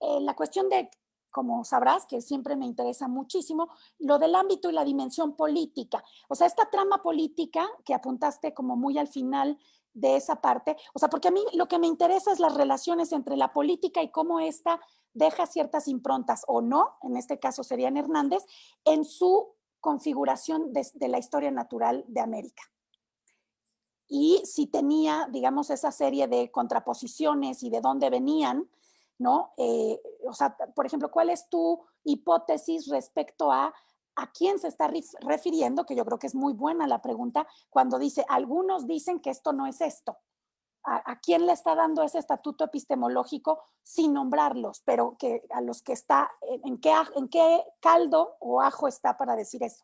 la cuestión de, como sabrás, que siempre me interesa muchísimo, lo del ámbito y la dimensión política. O sea, esta trama política que apuntaste como muy al final de esa parte, o sea, porque a mí lo que me interesa es las relaciones entre la política y cómo esta deja ciertas improntas o no, en este caso serían Hernández, en su configuración de la historia natural de América. Y si tenía, digamos, esa serie de contraposiciones y de dónde venían, ¿no? O sea, por ejemplo, ¿cuál es tu hipótesis respecto a quién se está refiriendo? Que yo creo que es muy buena la pregunta, cuando dice, algunos dicen que esto no es esto. ¿A quién le está dando ese estatuto epistemológico sin nombrarlos? Pero que a los que está, ¿en qué caldo o ajo está para decir eso?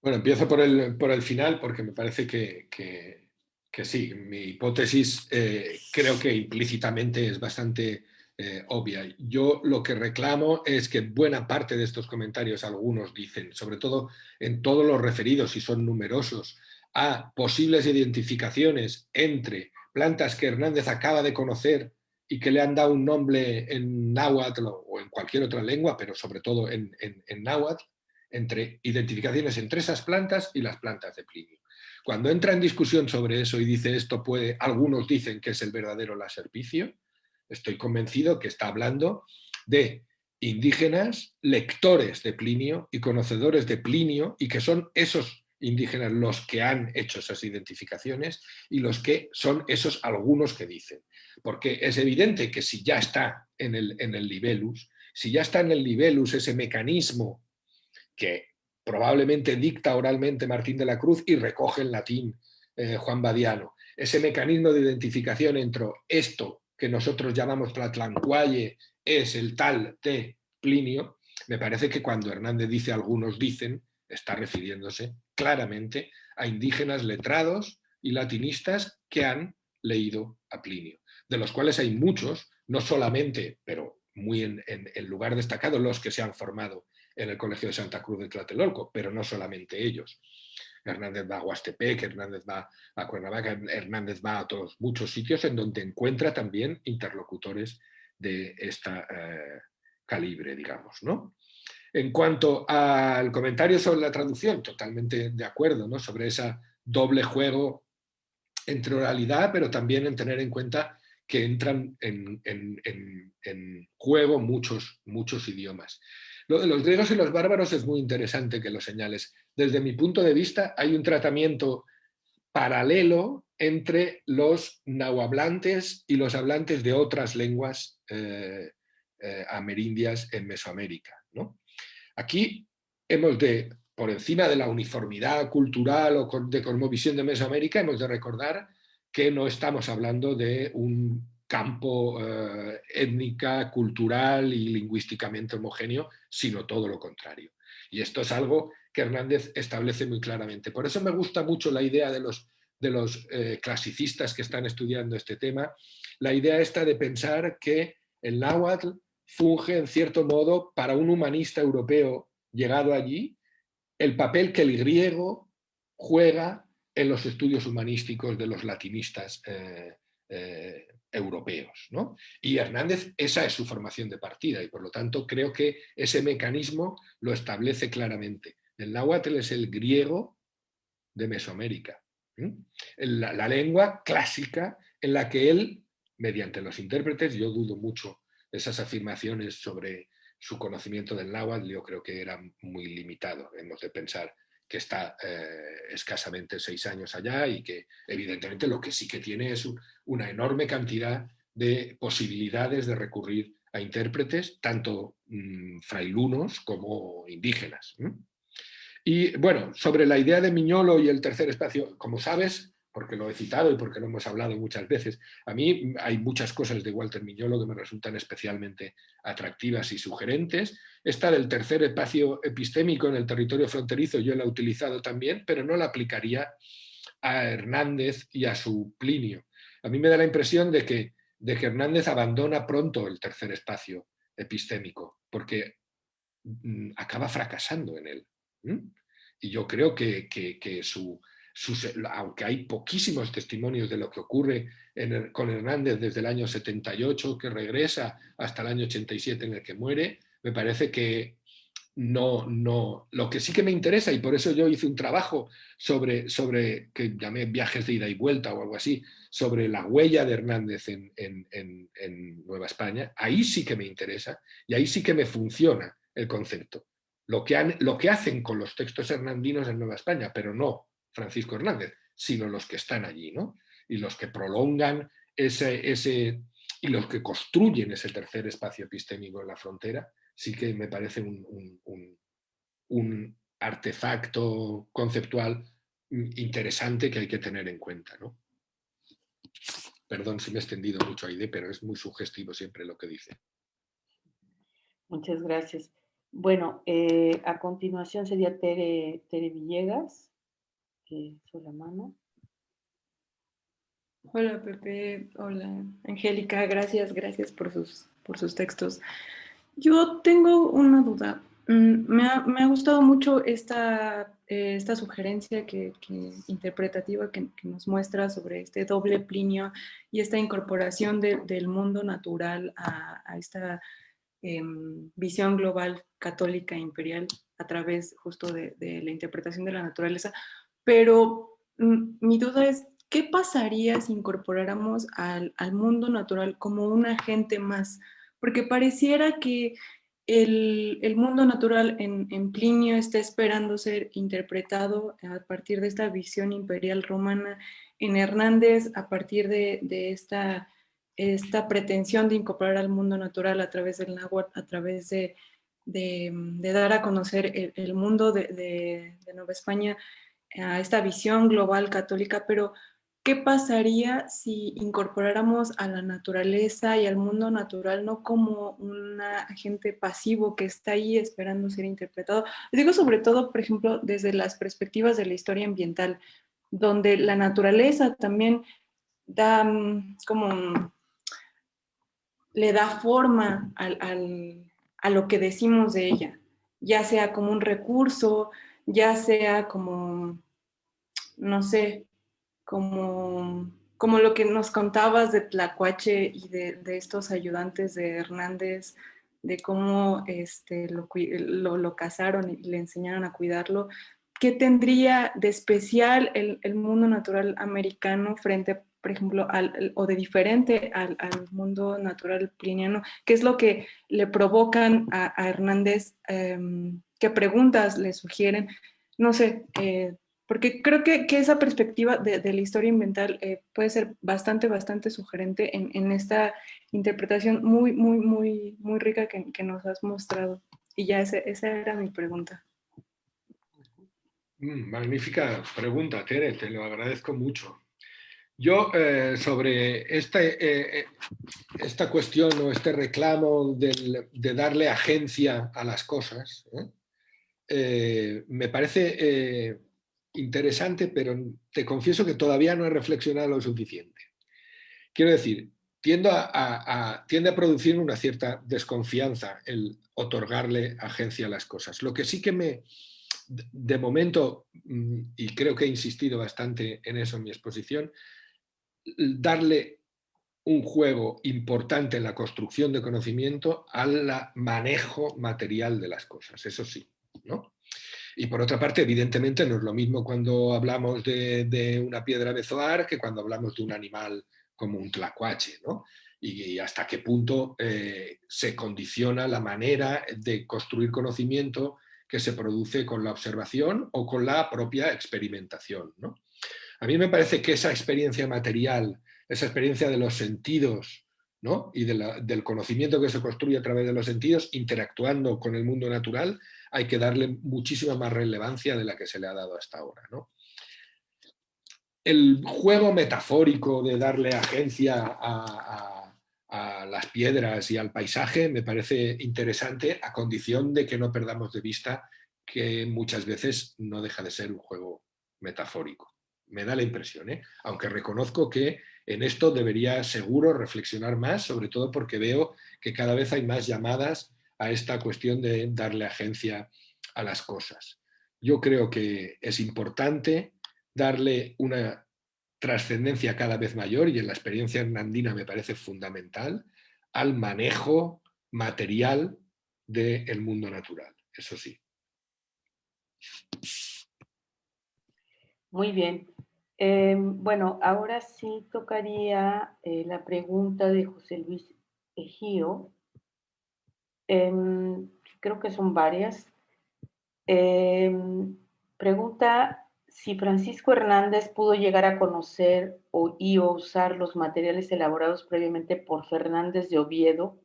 Bueno, empiezo por el final porque me parece que sí, mi hipótesis creo que implícitamente es bastante obvia. Yo lo que reclamo es que buena parte de estos comentarios, algunos dicen, sobre todo en todos los referidos, y son numerosos, a posibles identificaciones entre plantas que Hernández acaba de conocer y que le han dado un nombre en náhuatl o en cualquier otra lengua, pero sobre todo en náhuatl, entre identificaciones entre esas plantas y las plantas de Plinio. Cuando entra en discusión sobre eso y dice esto puede, algunos dicen que es el verdadero laserpicio, estoy convencido que está hablando de indígenas lectores de Plinio y conocedores de Plinio, y que son esos indígenas los que han hecho esas identificaciones y los que son esos algunos que dicen. Porque es evidente que si ya está en el libellus, si ya está en el libellus ese mecanismo que probablemente dicta oralmente Martín de la Cruz y recoge en latín Juan Badiano, ese mecanismo de identificación entre esto que nosotros llamamos Tlatlancuaye es el tal de Plinio, me parece que cuando Hernández dice algunos dicen, está refiriéndose claramente a indígenas letrados y latinistas que han leído a Plinio, de los cuales hay muchos, no solamente, pero muy en lugar destacado, los que se han formado en el Colegio de Santa Cruz de Tlatelolco, pero no solamente ellos. Hernández va a Huastepec, Hernández va a Cuernavaca, Hernández va a todos muchos sitios en donde encuentra también interlocutores de esta calibre, digamos, ¿no? En cuanto al comentario sobre la traducción, totalmente de acuerdo, ¿no? Sobre ese doble juego entre oralidad, pero también en tener en cuenta que entran en juego muchos idiomas. Lo de los griegos y los bárbaros es muy interesante que lo señales. Desde mi punto de vista, hay un tratamiento paralelo entre los nahuablantes y los hablantes de otras lenguas amerindias en Mesoamérica, ¿no? Aquí hemos de, por encima de la uniformidad cultural o de cosmovisión de Mesoamérica, hemos de recordar que no estamos hablando de un campo étnica, cultural y lingüísticamente homogéneo, sino todo lo contrario. Y esto es algo que Hernández establece muy claramente. Por eso me gusta mucho la idea de los clasicistas que están estudiando este tema, la idea esta de pensar que el náhuatl funge en cierto modo para un humanista europeo llegado allí el papel que el griego juega en los estudios humanísticos de los latinistas europeos, ¿no? Y Hernández, esa es su formación de partida y por lo tanto creo que ese mecanismo lo establece claramente. El náhuatl es el griego de Mesoamérica, la lengua clásica en la que él, mediante los intérpretes, yo dudo mucho esas afirmaciones sobre su conocimiento del náhuatl, yo creo que era muy limitado. Hemos de pensar que está escasamente 6 años allá y que evidentemente lo que sí que tiene es una enorme cantidad de posibilidades de recurrir a intérpretes, tanto frailunos como indígenas. Y bueno, sobre la idea de Miñolo y el tercer espacio, como sabes, porque lo he citado y porque lo hemos hablado muchas veces, a mí hay muchas cosas de Walter Miñolo que me resultan especialmente atractivas y sugerentes. Esta del tercer espacio epistémico en el territorio fronterizo yo la he utilizado también, pero no la aplicaría a Hernández y a su Plinio. A mí me da la impresión de que de que Hernández abandona pronto el tercer espacio epistémico, porque acaba fracasando en él. Y yo creo que aunque hay poquísimos testimonios de lo que ocurre con Hernández desde el año 78, que regresa, hasta el año 87 en el que muere, me parece que no. Lo que sí que me interesa, y por eso yo hice un trabajo sobre que llamé Viajes de ida y vuelta o algo así, sobre la huella de Hernández en Nueva España, ahí sí que me interesa y ahí sí que me funciona el concepto. Lo que hacen con los textos hernandinos en Nueva España, pero no Francisco Hernández, sino los que están allí, ¿no? Y los que prolongan y los que construyen ese tercer espacio epistémico en la frontera, sí que me parece un artefacto conceptual interesante que hay que tener en cuenta, ¿no? Perdón si me he extendido mucho, Aide, pero es muy sugestivo siempre lo que dice. Muchas gracias. Bueno, a continuación sería Tere Villegas, que hizo la mano. Hola Pepe, hola Angélica, gracias por sus textos. Yo tengo una duda. Me ha gustado mucho esta sugerencia interpretativa que nos muestra sobre este doble Plinio y esta incorporación del mundo natural a esta visión global católica imperial a través justo de la interpretación de la naturaleza. Pero mi duda es, ¿qué pasaría si incorporáramos al mundo natural como un agente más? Porque pareciera que el mundo natural en Plinio está esperando ser interpretado a partir de esta visión imperial romana, en Hernández a partir de esta pretensión de incorporar al mundo natural a través del náhuatl, a través de dar a conocer el mundo de Nueva España, a esta visión global católica, pero ¿qué pasaría si incorporáramos a la naturaleza y al mundo natural no como un agente pasivo que está ahí esperando ser interpretado? Digo sobre todo, por ejemplo, desde las perspectivas de la historia ambiental, donde la naturaleza también da como le da forma a lo que decimos de ella, ya sea como un recurso, ya sea como, no sé, como lo que nos contabas de Tlacuache y de estos ayudantes de Hernández, de cómo lo cazaron y le enseñaron a cuidarlo. ¿Qué tendría de especial el mundo natural americano frente, por ejemplo, o de diferente al mundo natural pliniano? ¿Qué es lo que le provocan a Hernández? ¿Qué preguntas le sugieren? No sé, porque creo que esa perspectiva de la historia ambiental puede ser bastante sugerente en esta interpretación muy rica que nos has mostrado. Y ya esa era mi pregunta. Magnífica pregunta, Tere, te lo agradezco mucho. Yo sobre esta cuestión o este reclamo de darle agencia a las cosas, me parece interesante, pero te confieso que todavía no he reflexionado lo suficiente. Quiero decir, tiende a producir una cierta desconfianza el otorgarle agencia a las cosas. Lo que sí que de momento, y creo que he insistido bastante en eso en mi exposición, darle un juego importante en la construcción de conocimiento al manejo material de las cosas, eso sí, ¿no? Y por otra parte, evidentemente, no es lo mismo cuando hablamos de una piedra bezoar que cuando hablamos de un animal como un tlacuache, ¿no? Y hasta qué punto se condiciona la manera de construir conocimiento que se produce con la observación o con la propia experimentación, ¿no? A mí me parece que esa experiencia material, esa experiencia de los sentidos, ¿no? Y del conocimiento que se construye a través de los sentidos, interactuando con el mundo natural, hay que darle muchísima más relevancia de la que se le ha dado hasta ahora, ¿no? El juego metafórico de darle agencia a las piedras y al paisaje me parece interesante, a condición de que no perdamos de vista que muchas veces no deja de ser un juego metafórico. Me da la impresión, aunque reconozco que en esto debería seguro reflexionar más, sobre todo porque veo que cada vez hay más llamadas a esta cuestión de darle agencia a las cosas. Yo creo que es importante darle una trascendencia cada vez mayor, y en la experiencia hernandina me parece fundamental, al manejo material del mundo natural, eso sí. Muy bien. Bueno, ahora sí tocaría la pregunta de José Luis Ejío. Creo que son varias. Pregunta si Francisco Hernández pudo llegar a conocer y usar los materiales elaborados previamente por Fernández de Oviedo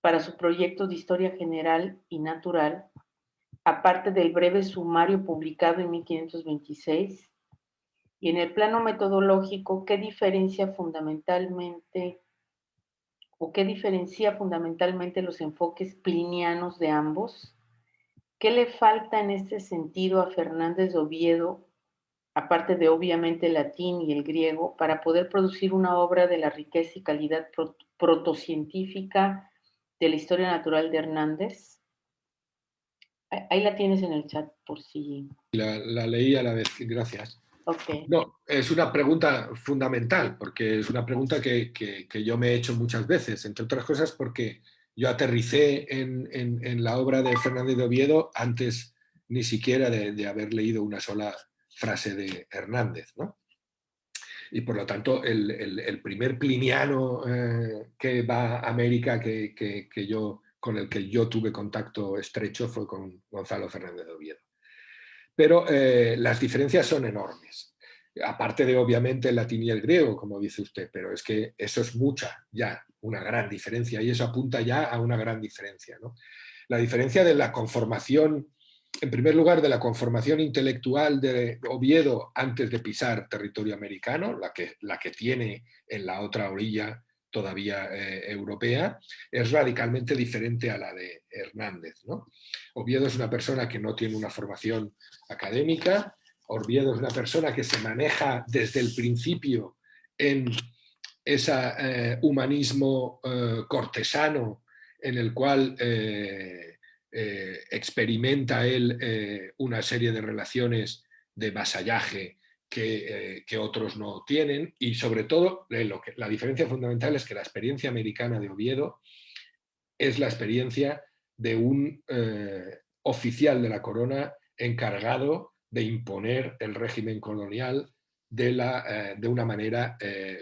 para su proyecto de historia general y natural, aparte del breve sumario publicado en 1526. Y en el plano metodológico, ¿qué diferencia fundamentalmente los enfoques plinianos de ambos? ¿Qué le falta en este sentido a Fernández de Oviedo, aparte de obviamente el latín y el griego, para poder producir una obra de la riqueza y calidad protocientífica de la historia natural de Hernández? Ahí la tienes en el chat por si... La leí a la vez, gracias. Ok. No, es una pregunta fundamental, porque es una pregunta que yo me he hecho muchas veces, entre otras cosas porque yo aterricé en la obra de Fernández de Oviedo antes ni siquiera de haber leído una sola frase de Hernández, ¿no? Y por lo tanto, el primer pliniano que va a América con el que yo tuve contacto estrecho fue con Gonzalo Fernández de Oviedo. Pero las diferencias son enormes. Aparte de, obviamente, el latín y el griego, como dice usted, pero es que eso es una gran diferencia, y eso apunta ya a una gran diferencia, ¿no? La diferencia de la conformación, en primer lugar, de la conformación intelectual de Oviedo antes de pisar territorio americano, la que tiene en la otra orilla todavía europea, es radicalmente diferente a la de Hernández, ¿no? Oviedo es una persona que no tiene una formación académica. Oviedo es una persona que se maneja desde el principio en ese humanismo cortesano en el cual experimenta él una serie de relaciones de vasallaje que otros no tienen, y sobre todo la diferencia fundamental es que la experiencia americana de Oviedo es la experiencia de un oficial de la corona encargado de imponer el régimen colonial de una manera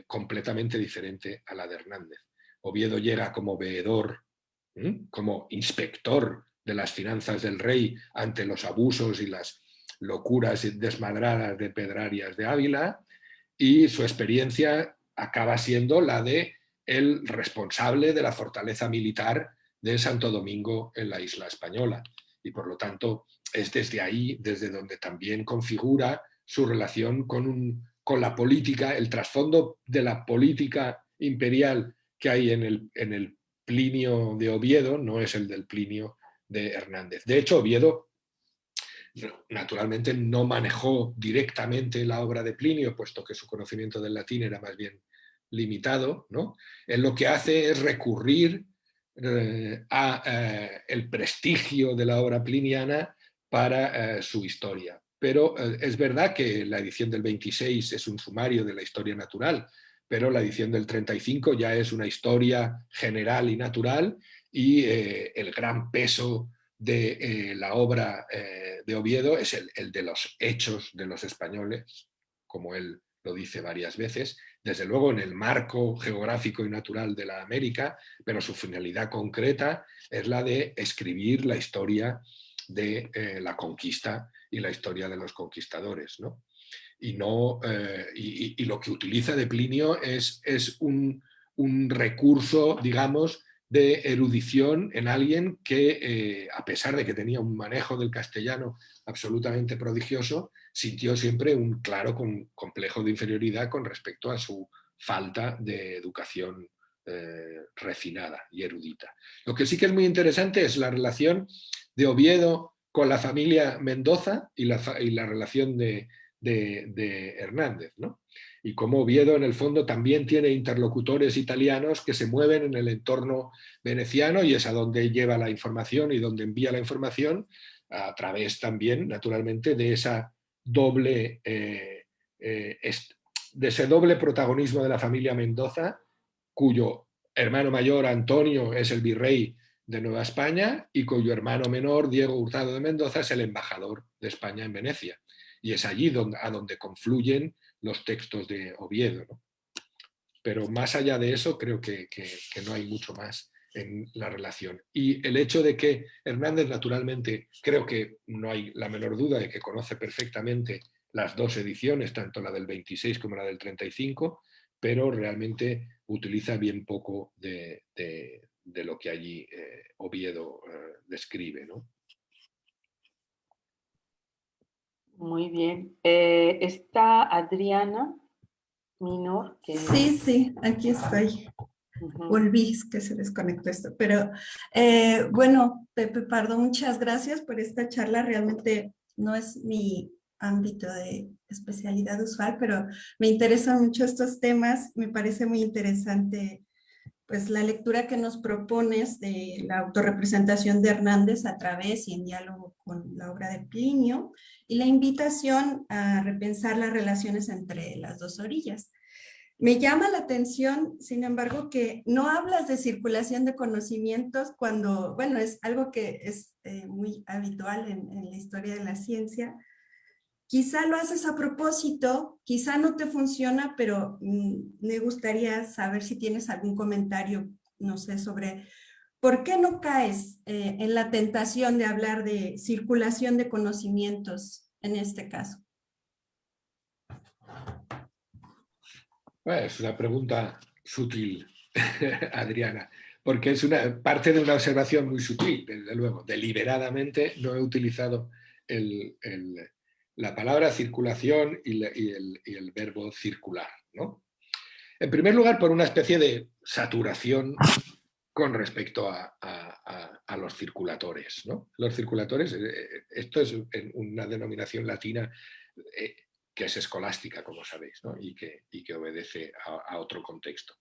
completamente diferente a la de Hernández. Oviedo llega como veedor, como inspector de las finanzas del rey ante los abusos y las locuras desmadradas de Pedrarias de Ávila, y su experiencia acaba siendo la de el responsable de la fortaleza militar de Santo Domingo en la isla española. Y por lo tanto es desde ahí, desde donde también configura su relación con la política, el trasfondo de la política imperial que hay en el Plinio de Oviedo, no es el del Plinio de Hernández. De hecho, Oviedo naturalmente no manejó directamente la obra de Plinio, puesto que su conocimiento del latín era más bien limitado, ¿no? Él lo que hace es recurrir a el prestigio de la obra pliniana para su historia. Pero es verdad que la edición del 26 es un sumario de la historia natural, pero la edición del 35 ya es una historia general y natural, y el gran peso de la obra de Oviedo es el de los hechos de los españoles, como él lo dice varias veces, desde luego en el marco geográfico y natural de la América, pero su finalidad concreta es la de escribir la historia de la conquista y la historia de los conquistadores, ¿no? Y lo que utiliza de Plinio es un recurso, digamos, de erudición en alguien que, a pesar de que tenía un manejo del castellano absolutamente prodigioso, sintió siempre un claro complejo de inferioridad con respecto a su falta de educación refinada y erudita. Lo que sí que es muy interesante es la relación de Oviedo con la familia Mendoza y la relación de de Hernández, ¿no? Y cómo Oviedo en el fondo también tiene interlocutores italianos que se mueven en el entorno veneciano y es a donde lleva la información y donde envía la información, a través también, naturalmente, de esa doble, de ese doble protagonismo de la familia Mendoza, cuyo hermano mayor, Antonio, es el virrey de Nueva España y cuyo hermano menor, Diego Hurtado de Mendoza, es el embajador de España en Venecia. Y es allí a donde confluyen los textos de Oviedo, ¿no? Pero más allá de eso, creo que no hay mucho más en la relación. Y el hecho de que Hernández, naturalmente, creo que no hay la menor duda de que conoce perfectamente las dos ediciones, tanto la del 26 como la del 35, pero realmente utiliza bien poco de lo que allí Oviedo describe, ¿no? Muy bien. Está Adriana Minor. Sí, aquí estoy. Volví, que se desconectó esto. Pero bueno, Pepe Pardo, muchas gracias por esta charla. Realmente no es mi ámbito de especialidad usual, pero me interesan mucho estos temas. Me parece muy interesante pues la lectura que nos propones de la autorrepresentación de Hernández a través y en diálogo con la obra de Plinio y la invitación a repensar las relaciones entre las dos orillas. Me llama la atención, sin embargo, que no hablas de circulación de conocimientos cuando, bueno, es algo que es muy habitual en la historia de la ciencia. Quizá lo haces a propósito, quizá no te funciona, pero me gustaría saber si tienes algún comentario, no sé, sobre por qué no caes en la tentación de hablar de circulación de conocimientos en este caso. Bueno, es una pregunta sutil, Adriana, porque es parte de una observación muy sutil, desde luego. Deliberadamente no he utilizado la palabra circulación y el verbo circular, ¿no? En primer lugar, por una especie de saturación con respecto a los circulatores, ¿no? Los circulatores, esto es una denominación latina que es escolástica, como sabéis, ¿no? y que obedece a otro contexto.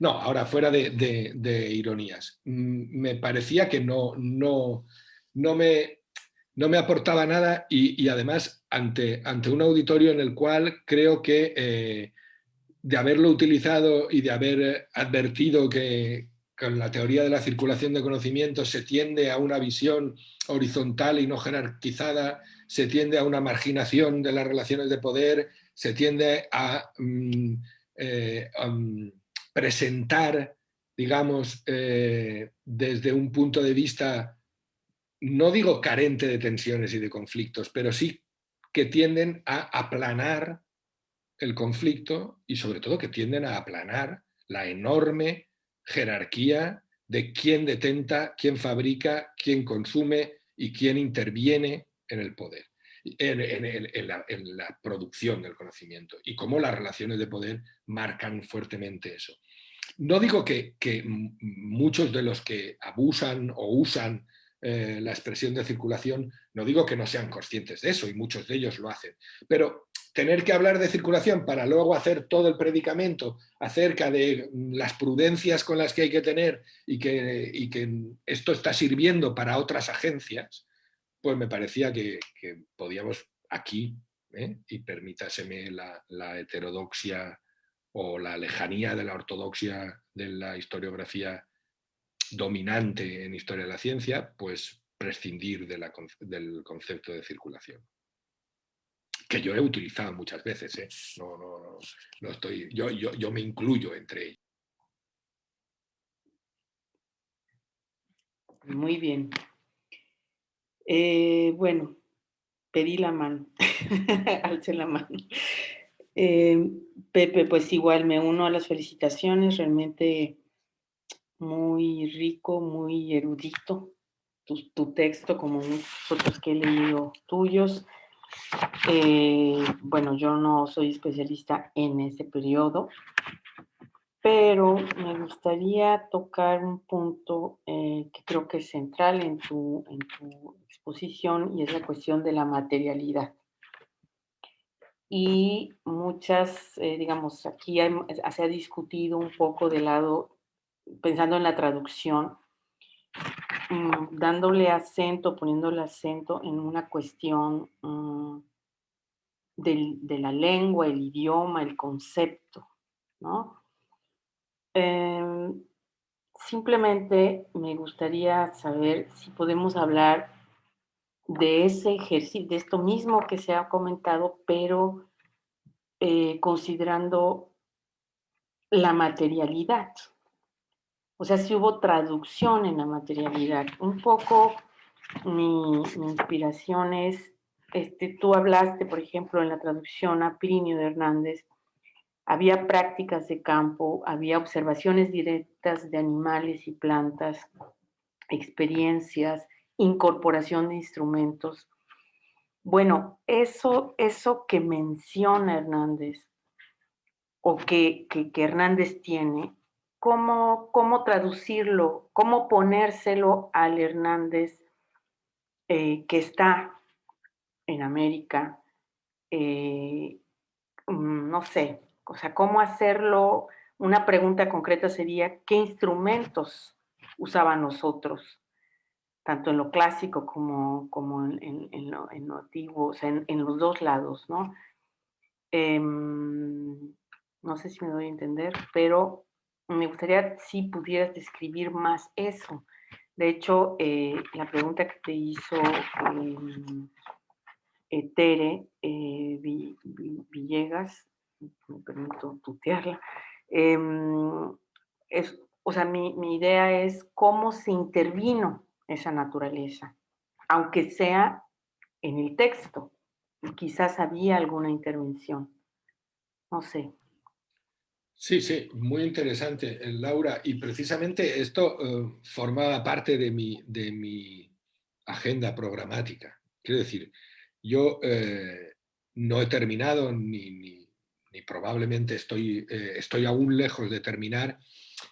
No, ahora fuera de ironías, me parecía que no me aportaba nada y además ante un auditorio en el cual creo que de haberlo utilizado y de haber advertido que con la teoría de la circulación de conocimientos se tiende a una visión horizontal y no jerarquizada, se tiende a una marginación de las relaciones de poder, se tiende a presentar, digamos, desde un punto de vista, no digo carente de tensiones y de conflictos, pero sí que tienden a aplanar el conflicto y sobre todo que tienden a aplanar la enorme jerarquía de quién detenta, quién fabrica, quién consume y quién interviene en el poder, en la producción del conocimiento y cómo las relaciones de poder marcan fuertemente eso. No digo que muchos de los que abusan o usan la expresión de circulación, no digo que no sean conscientes de eso y muchos de ellos lo hacen, pero tener que hablar de circulación para luego hacer todo el predicamento acerca de las prudencias con las que hay que tener y que esto está sirviendo para otras agencias, pues me parecía que podíamos aquí, y permítaseme la heterodoxia o la lejanía de la ortodoxia de la historiografía dominante en historia de la ciencia, pues prescindir del concepto de circulación. Que yo he utilizado muchas veces, ¿eh? No estoy, yo me incluyo entre ellos. Muy bien. Bueno, pedí la mano, alcé la mano. Pepe, pues igual me uno a las felicitaciones, realmente muy rico, muy erudito tu texto, como muchos otros que he leído tuyos. Bueno, yo no soy especialista en ese periodo, pero me gustaría tocar un punto que creo que es central en tu exposición y es la cuestión de la materialidad. y muchas, digamos, aquí se ha discutido un poco del lado, pensando en la traducción, dándole acento, poniéndole acento en una cuestión de la lengua, el idioma, el concepto, ¿no? Em, Simplemente me gustaría saber si podemos hablar de ese ejercicio, de esto mismo que se ha comentado, pero considerando la materialidad. O sea, si hubo traducción en la materialidad. Un poco mi inspiración es, tú hablaste, por ejemplo, en la traducción a Plinio de Hernández, había prácticas de campo, había observaciones directas de animales y plantas, experiencias, incorporación de instrumentos. Bueno, eso que menciona Hernández o que Hernández tiene, ¿cómo traducirlo? ¿Cómo ponérselo al Hernández que está en América? No sé, o sea, ¿cómo hacerlo? Una pregunta concreta sería, ¿qué instrumentos usaban nosotros? Tanto en lo clásico como en lo antiguo, o sea, en los dos lados, ¿no? No sé si me doy a entender, pero me gustaría si pudieras describir más eso. De hecho, la pregunta que te hizo Tere Villegas, me permito tutearla, o sea, mi idea es cómo se intervino esa naturaleza, aunque sea en el texto, y quizás había alguna intervención, no sé. Sí, sí, muy interesante, Laura. Y precisamente esto formaba parte de mi agenda programática. Quiero decir, yo no he terminado ni probablemente estoy aún lejos de terminar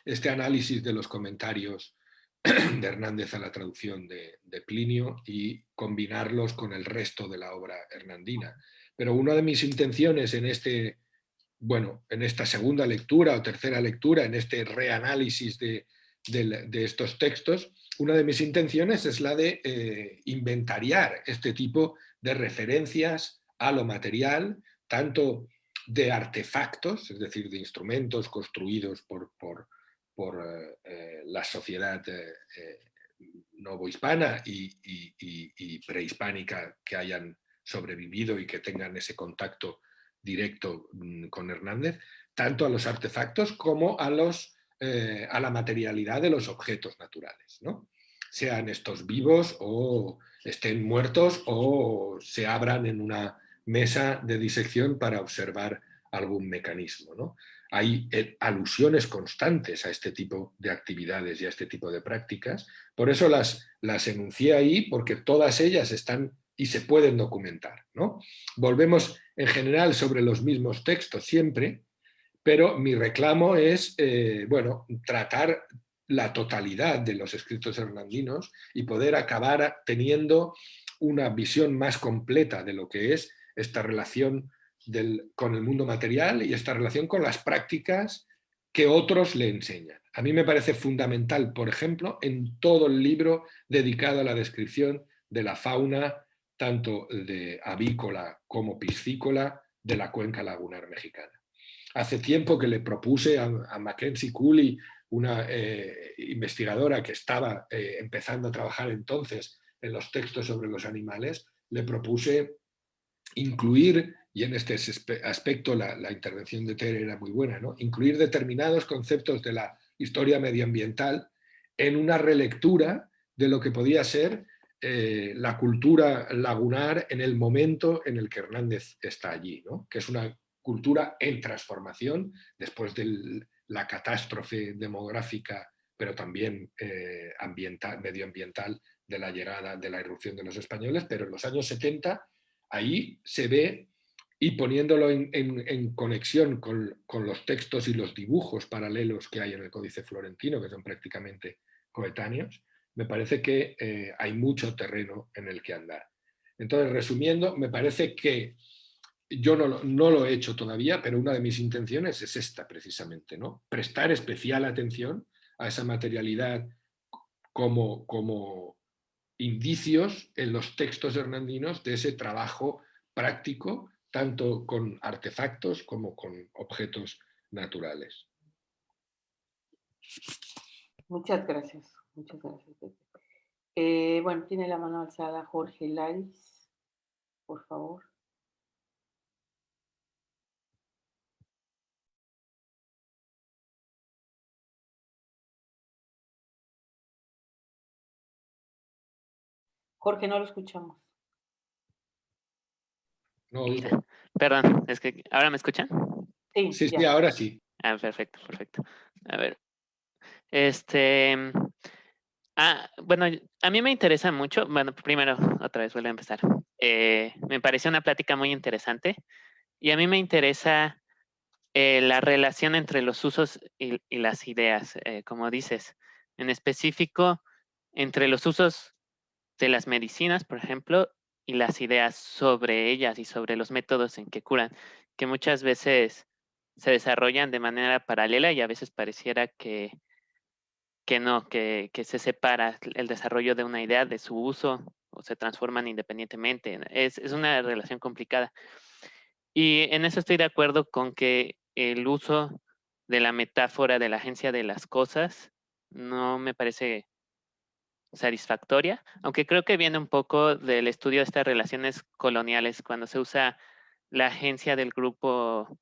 este análisis de los comentarios de Hernández a la traducción de Plinio y combinarlos con el resto de la obra hernandina. Pero una de mis intenciones en esta segunda lectura o tercera lectura, en este reanálisis de estos textos, una de mis intenciones es la de inventariar este tipo de referencias a lo material, tanto de artefactos, es decir, de instrumentos construidos por la sociedad novohispana y prehispánica que hayan sobrevivido y que tengan ese contacto directo con Hernández, tanto a los artefactos como a la materialidad de los objetos naturales, ¿no? Sean estos vivos o estén muertos o se abran en una mesa de disección para observar algún mecanismo, ¿no? Hay alusiones constantes a este tipo de actividades y a este tipo de prácticas. Por eso las enuncié ahí, porque todas ellas están y se pueden documentar, ¿no? Volvemos en general sobre los mismos textos siempre, pero mi reclamo es, tratar la totalidad de los escritos hernandinos y poder acabar teniendo una visión más completa de lo que es esta relación con el mundo material y esta relación con las prácticas que otros le enseñan. A mí me parece fundamental, por ejemplo, en todo el libro dedicado a la descripción de la fauna, tanto de avícola como piscícola, de la cuenca lagunar mexicana. Hace tiempo que le propuse a Mackenzie Cooley, una investigadora que estaba empezando a trabajar entonces en los textos sobre los animales, le propuse incluir, y en este aspecto la intervención de Tere era muy buena, ¿no? Incluir determinados conceptos de la historia medioambiental en una relectura de lo que podía ser la cultura lagunar en el momento en el que Hernández está allí, ¿no? Que es una cultura en transformación después de la catástrofe demográfica, pero también medioambiental de la llegada, de la irrupción de los españoles, pero en los años 70 ahí se ve, y poniéndolo en conexión con los textos y los dibujos paralelos que hay en el Códice Florentino, que son prácticamente coetáneos, me parece que hay mucho terreno en el que andar. Entonces, resumiendo, me parece que yo no lo he hecho todavía, pero una de mis intenciones es esta precisamente, ¿no? Prestar especial atención a esa materialidad como indicios en los textos hernandinos de ese trabajo práctico, tanto con artefactos como con objetos naturales. Muchas gracias. Muchas gracias, Pepe. Bueno, tiene la mano alzada Jorge Laris, por favor. Jorge, no lo escuchamos. No, Perdón, es que ¿ahora me escuchan? Sí, sí, ahora sí. Ah, perfecto. A ver. Bueno, a mí me interesa mucho. Bueno, primero, otra vez vuelvo a empezar. Me pareció una plática muy interesante y a mí me interesa la relación entre los usos y las ideas, como dices. En específico, entre los usos de las medicinas, por ejemplo, y las ideas sobre ellas y sobre los métodos en que curan, que muchas veces se desarrollan de manera paralela y a veces pareciera que no, que se separa el desarrollo de una idea de su uso o se transforman independientemente. Es una relación complicada. Y en eso estoy de acuerdo con que el uso de la metáfora de la agencia de las cosas no me parece satisfactoria, aunque creo que viene un poco del estudio de estas relaciones coloniales, cuando se usa la agencia del grupo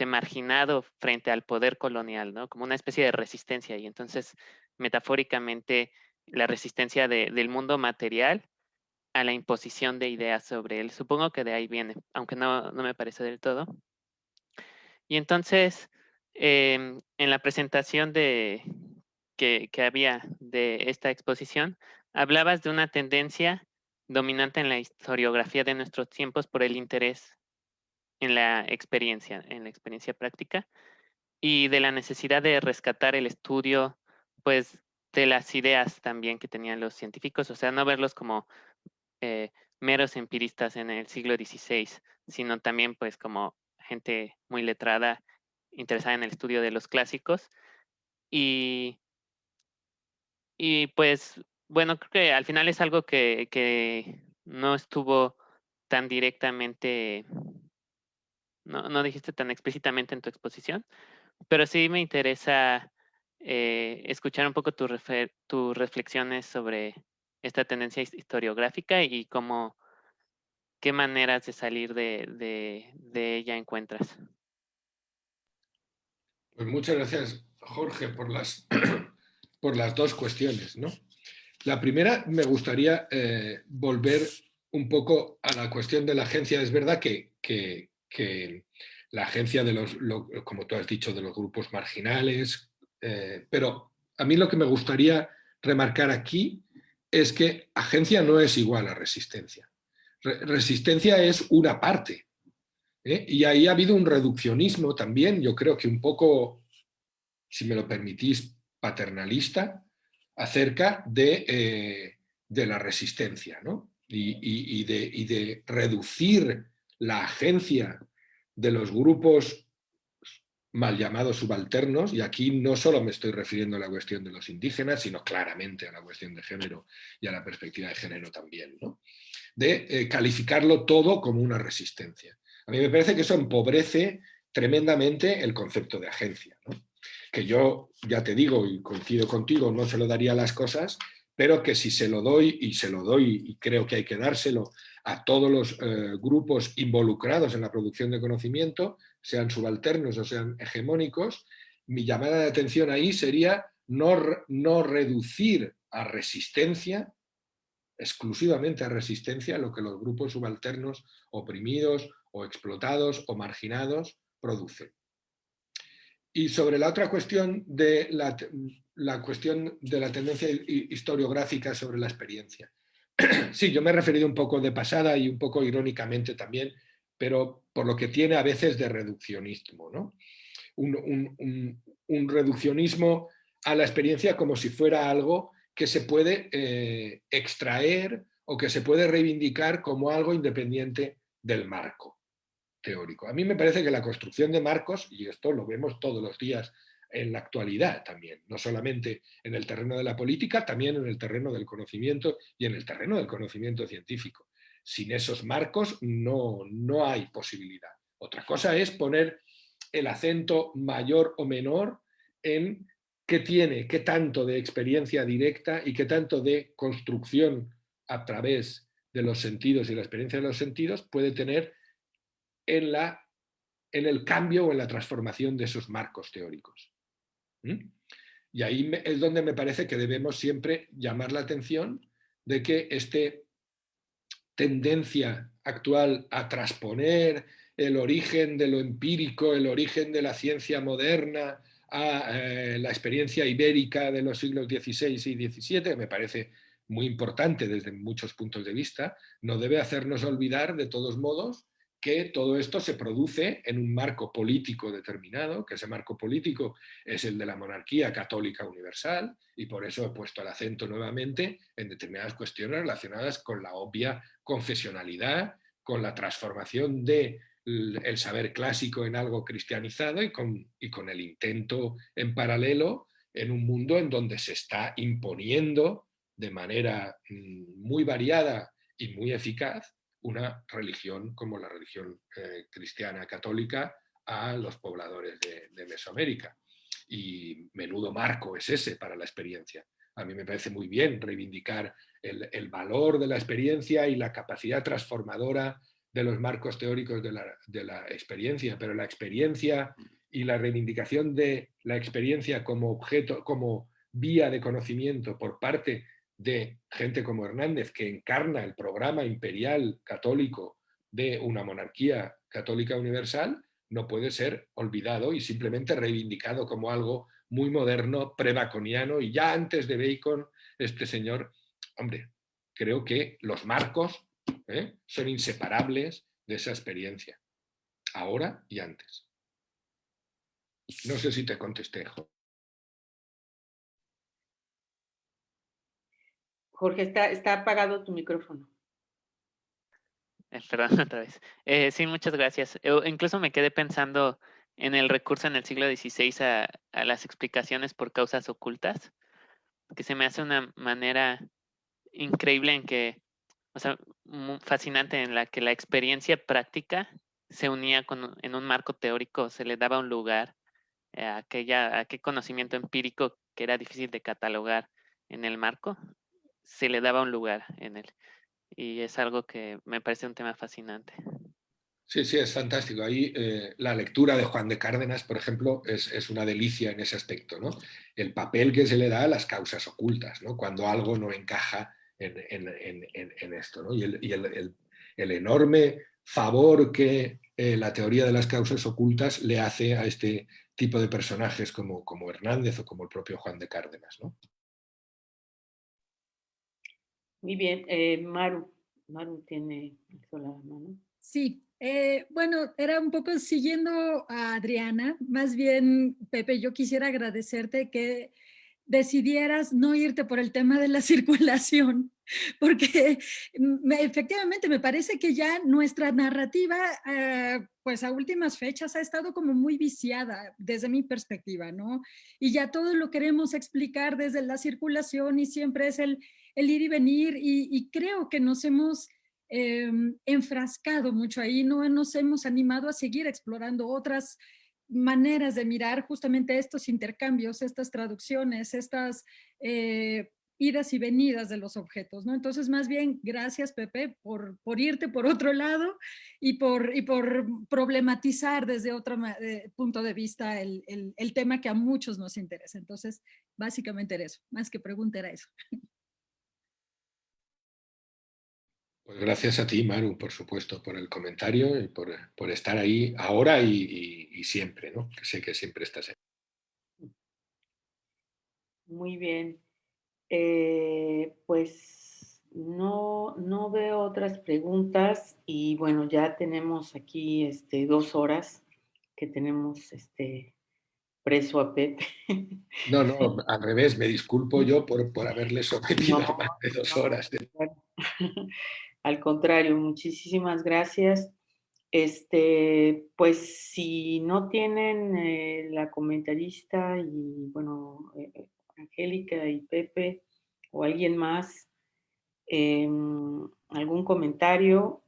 marginado frente al poder colonial, ¿no? Como una especie de resistencia. Y entonces, metafóricamente, la resistencia del mundo material a la imposición de ideas sobre él. Supongo que de ahí viene, aunque no me parece del todo. Y entonces, en la presentación que había de esta exposición, hablabas de una tendencia dominante en la historiografía de nuestros tiempos por el interés en la experiencia práctica, y de la necesidad de rescatar el estudio, pues, de las ideas también que tenían los científicos, o sea, no verlos como meros empiristas en el siglo XVI, sino también, pues, como gente muy letrada, interesada en el estudio de los clásicos. Y pues, bueno, creo que al final es algo que no estuvo tan directamente, no dijiste tan explícitamente en tu exposición, pero sí me interesa escuchar un poco tus reflexiones sobre esta tendencia historiográfica y qué maneras de salir de ella encuentras. Pues muchas gracias, Jorge, por las dos cuestiones, ¿no? La primera, me gustaría volver un poco a la cuestión de la agencia. Es verdad que la agencia de como tú has dicho, de los grupos marginales, pero a mí lo que me gustaría remarcar aquí es que agencia no es igual a resistencia. Resistencia es una parte, ¿eh? Y ahí ha habido un reduccionismo también, yo creo que un poco, si me lo permitís, paternalista, acerca de la resistencia, ¿no? Y de reducir la agencia de los grupos mal llamados subalternos, y aquí no solo me estoy refiriendo a la cuestión de los indígenas, sino claramente a la cuestión de género y a la perspectiva de género también, ¿no? De calificarlo todo como una resistencia. A mí me parece que eso empobrece tremendamente el concepto de agencia, ¿no? Que yo, ya te digo, y coincido contigo, no se lo daría a las cosas, pero que si se lo doy, y creo que hay que dárselo a todos los grupos involucrados en la producción de conocimiento, sean subalternos o sean hegemónicos, mi llamada de atención ahí sería no reducir a resistencia, exclusivamente a resistencia, lo que los grupos subalternos oprimidos o explotados o marginados producen. Y sobre la otra cuestión de la cuestión de la tendencia historiográfica sobre la experiencia. Sí, yo me he referido un poco de pasada y un poco irónicamente también, pero por lo que tiene a veces de reduccionismo, ¿no? Un reduccionismo a la experiencia como si fuera algo que se puede extraer o que se puede reivindicar como algo independiente del marco. teórico. A mí me parece que la construcción de marcos, y esto lo vemos todos los días en la actualidad también, no solamente en el terreno de la política, también en el terreno del conocimiento y en el terreno del conocimiento científico. Sin esos marcos no hay posibilidad. Otra cosa es poner el acento mayor o menor en qué tanto de experiencia directa y qué tanto de construcción a través de los sentidos y la experiencia de los sentidos puede tener en el cambio o en la transformación de esos marcos teóricos. Y ahí es donde me parece que debemos siempre llamar la atención de que esta tendencia actual a transponer el origen de lo empírico, el origen de la ciencia moderna a la experiencia ibérica de los siglos XVI y XVII, me parece muy importante desde muchos puntos de vista, no debe hacernos olvidar de todos modos que todo esto se produce en un marco político determinado, que ese marco político es el de la monarquía católica universal, y por eso he puesto el acento nuevamente en determinadas cuestiones relacionadas con la obvia confesionalidad, con la transformación del saber clásico en algo cristianizado y con el intento en paralelo en un mundo en donde se está imponiendo de manera muy variada y muy eficaz una religión como la religión cristiana católica a los pobladores de Mesoamérica. Y menudo marco es ese para la experiencia. A mí me parece muy bien reivindicar el valor de la experiencia y la capacidad transformadora de los marcos teóricos de la experiencia, pero la experiencia y la reivindicación de la experiencia como objeto, como vía de conocimiento por parte de gente como Hernández, que encarna el programa imperial católico de una monarquía católica universal, no puede ser olvidado y simplemente reivindicado como algo muy moderno, pre-baconiano, y ya antes de Bacon, este señor, hombre, creo que los marcos son inseparables de esa experiencia, ahora y antes. No sé si te contesté, Jorge, está apagado tu micrófono. Perdón, otra vez. Sí, muchas gracias. Incluso me quedé pensando en el recurso en el siglo XVI a las explicaciones por causas ocultas, que se me hace una manera increíble en que, o sea, fascinante en la que la experiencia práctica se unía en un marco teórico, se le daba un lugar a aquel conocimiento empírico que era difícil de catalogar en el marco, se le daba un lugar en él. Y es algo que me parece un tema fascinante. Sí, sí, es fantástico. Ahí la lectura de Juan de Cárdenas, por ejemplo, es una delicia en ese aspecto, ¿no? El papel que se le da a las causas ocultas, ¿no? Cuando algo no encaja en esto, ¿no? Y el enorme favor que la teoría de las causas ocultas le hace a este tipo de personajes como Hernández o como el propio Juan de Cárdenas, ¿no? Muy bien. Maru tiene la mano. Sí, bueno, era un poco siguiendo a Adriana, más bien, Pepe, yo quisiera agradecerte que decidieras no irte por el tema de la circulación, porque efectivamente me parece que ya nuestra narrativa, pues a últimas fechas ha estado como muy viciada desde mi perspectiva, ¿no? Y ya todo lo queremos explicar desde la circulación y siempre es el ir y venir y creo que nos hemos enfrascado mucho ahí, no nos hemos animado a seguir explorando otras maneras de mirar justamente estos intercambios, estas traducciones, estas idas y venidas de los objetos, ¿no? Entonces, más bien, gracias, Pepe, por irte por otro lado y por problematizar desde otro punto de vista el tema que a muchos nos interesa. Entonces, básicamente era eso, más que pregunta era eso. Pues gracias a ti, Maru, por supuesto, por el comentario y por estar ahí ahora y siempre, ¿no? Que sé que siempre estás ahí. Muy bien. Pues no veo otras preguntas y bueno, ya tenemos aquí 2 horas que tenemos preso a Pepe. No, al revés, me disculpo yo por haberle sometido a más de 2 horas. Al contrario, muchísimas gracias. Pues si no tienen la comentarista y, bueno, Angélica y Pepe o alguien más, algún comentario,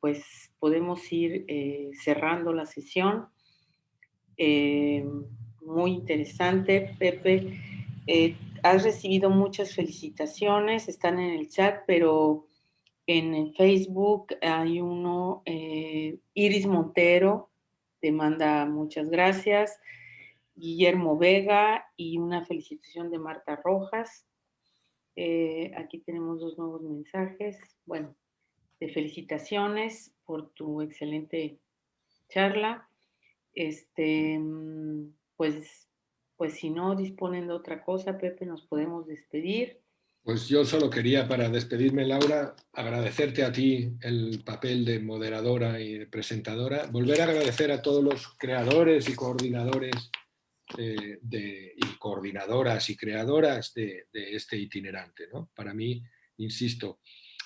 pues podemos ir cerrando la sesión. Muy interesante, Pepe. Has recibido muchas felicitaciones, están en el chat, pero en Facebook hay uno, Iris Montero, te manda muchas gracias, Guillermo Vega y una felicitación de Marta Rojas. Aquí tenemos 2 nuevos mensajes. Bueno, de felicitaciones por tu excelente charla. Pues, pues si no disponen de otra cosa, Pepe, nos podemos despedir. Pues yo solo quería, para despedirme, Laura, agradecerte a ti el papel de moderadora y de presentadora, volver a agradecer a todos los creadores y coordinadores y coordinadoras y creadoras de este itinerante, ¿no? Para mí, insisto,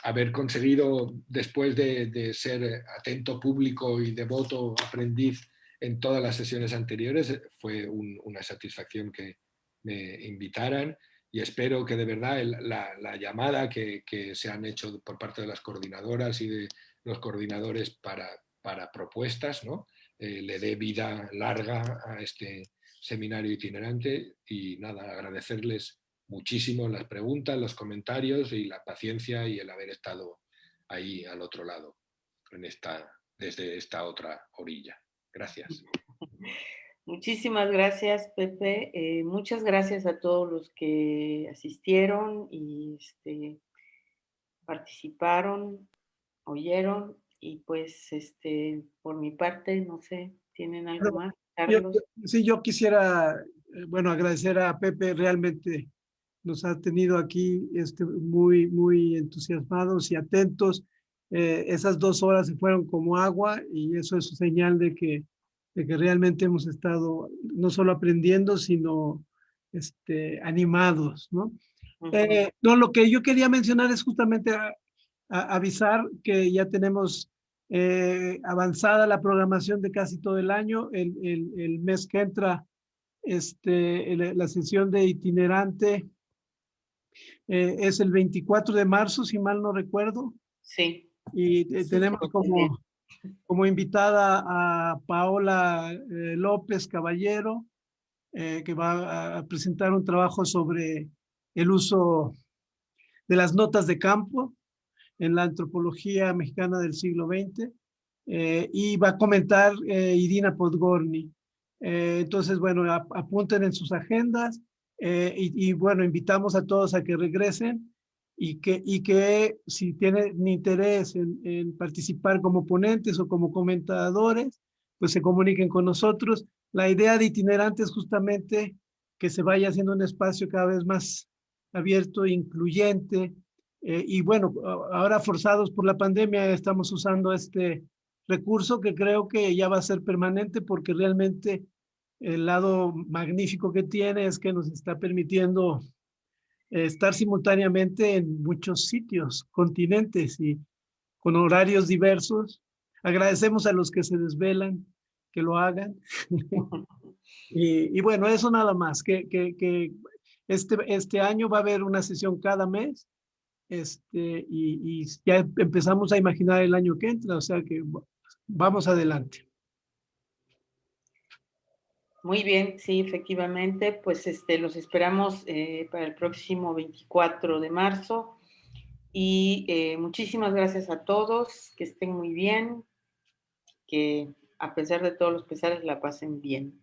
haber conseguido, después de ser atento público y devoto aprendiz en todas las sesiones anteriores, fue una satisfacción que me invitaran. Y espero que de verdad la llamada que se han hecho por parte de las coordinadoras y de los coordinadores para propuestas, ¿no? Le dé vida larga a este seminario itinerante. Y nada, agradecerles muchísimo las preguntas, los comentarios y la paciencia y el haber estado ahí al otro lado, desde esta otra orilla. Gracias. Muchísimas gracias, Pepe. Muchas gracias a todos los que asistieron y participaron, oyeron. Y pues, por mi parte, no sé, ¿tienen algo más, Carlos? Sí, yo quisiera, bueno, agradecer a Pepe, realmente nos ha tenido aquí muy, muy entusiasmados y atentos. Esas 2 horas se fueron como agua y eso es señal de que realmente hemos estado no solo aprendiendo, sino animados, ¿no? No, lo que yo quería mencionar es justamente avisar que ya tenemos avanzada la programación de casi todo el año. El mes que entra, la sesión de itinerante es el 24 de marzo, si mal no recuerdo. Sí. Y tenemos como invitada a Paola López Caballero, que va a presentar un trabajo sobre el uso de las notas de campo en la antropología mexicana del siglo XX, y va a comentar Irina Podgorny. Entonces, bueno, apunten en sus agendas, y bueno, invitamos a todos a que regresen y que si tienen interés en participar como ponentes o como comentadores, pues se comuniquen con nosotros. La idea de itinerante es justamente que se vaya haciendo un espacio cada vez más abierto e incluyente. Y bueno, ahora forzados por la pandemia estamos usando este recurso que creo que ya va a ser permanente, porque realmente el lado magnífico que tiene es que nos está permitiendo estar simultáneamente en muchos sitios, continentes y con horarios diversos. Agradecemos a los que se desvelan que lo hagan. Y bueno, eso nada más, que este año va a haber una sesión cada mes. Y ya empezamos a imaginar el año que entra, o sea que vamos adelante. Muy bien, sí, efectivamente, pues los esperamos para el próximo 24 de marzo. Y muchísimas gracias a todos, que estén muy bien, que a pesar de todos los pesares la pasen bien.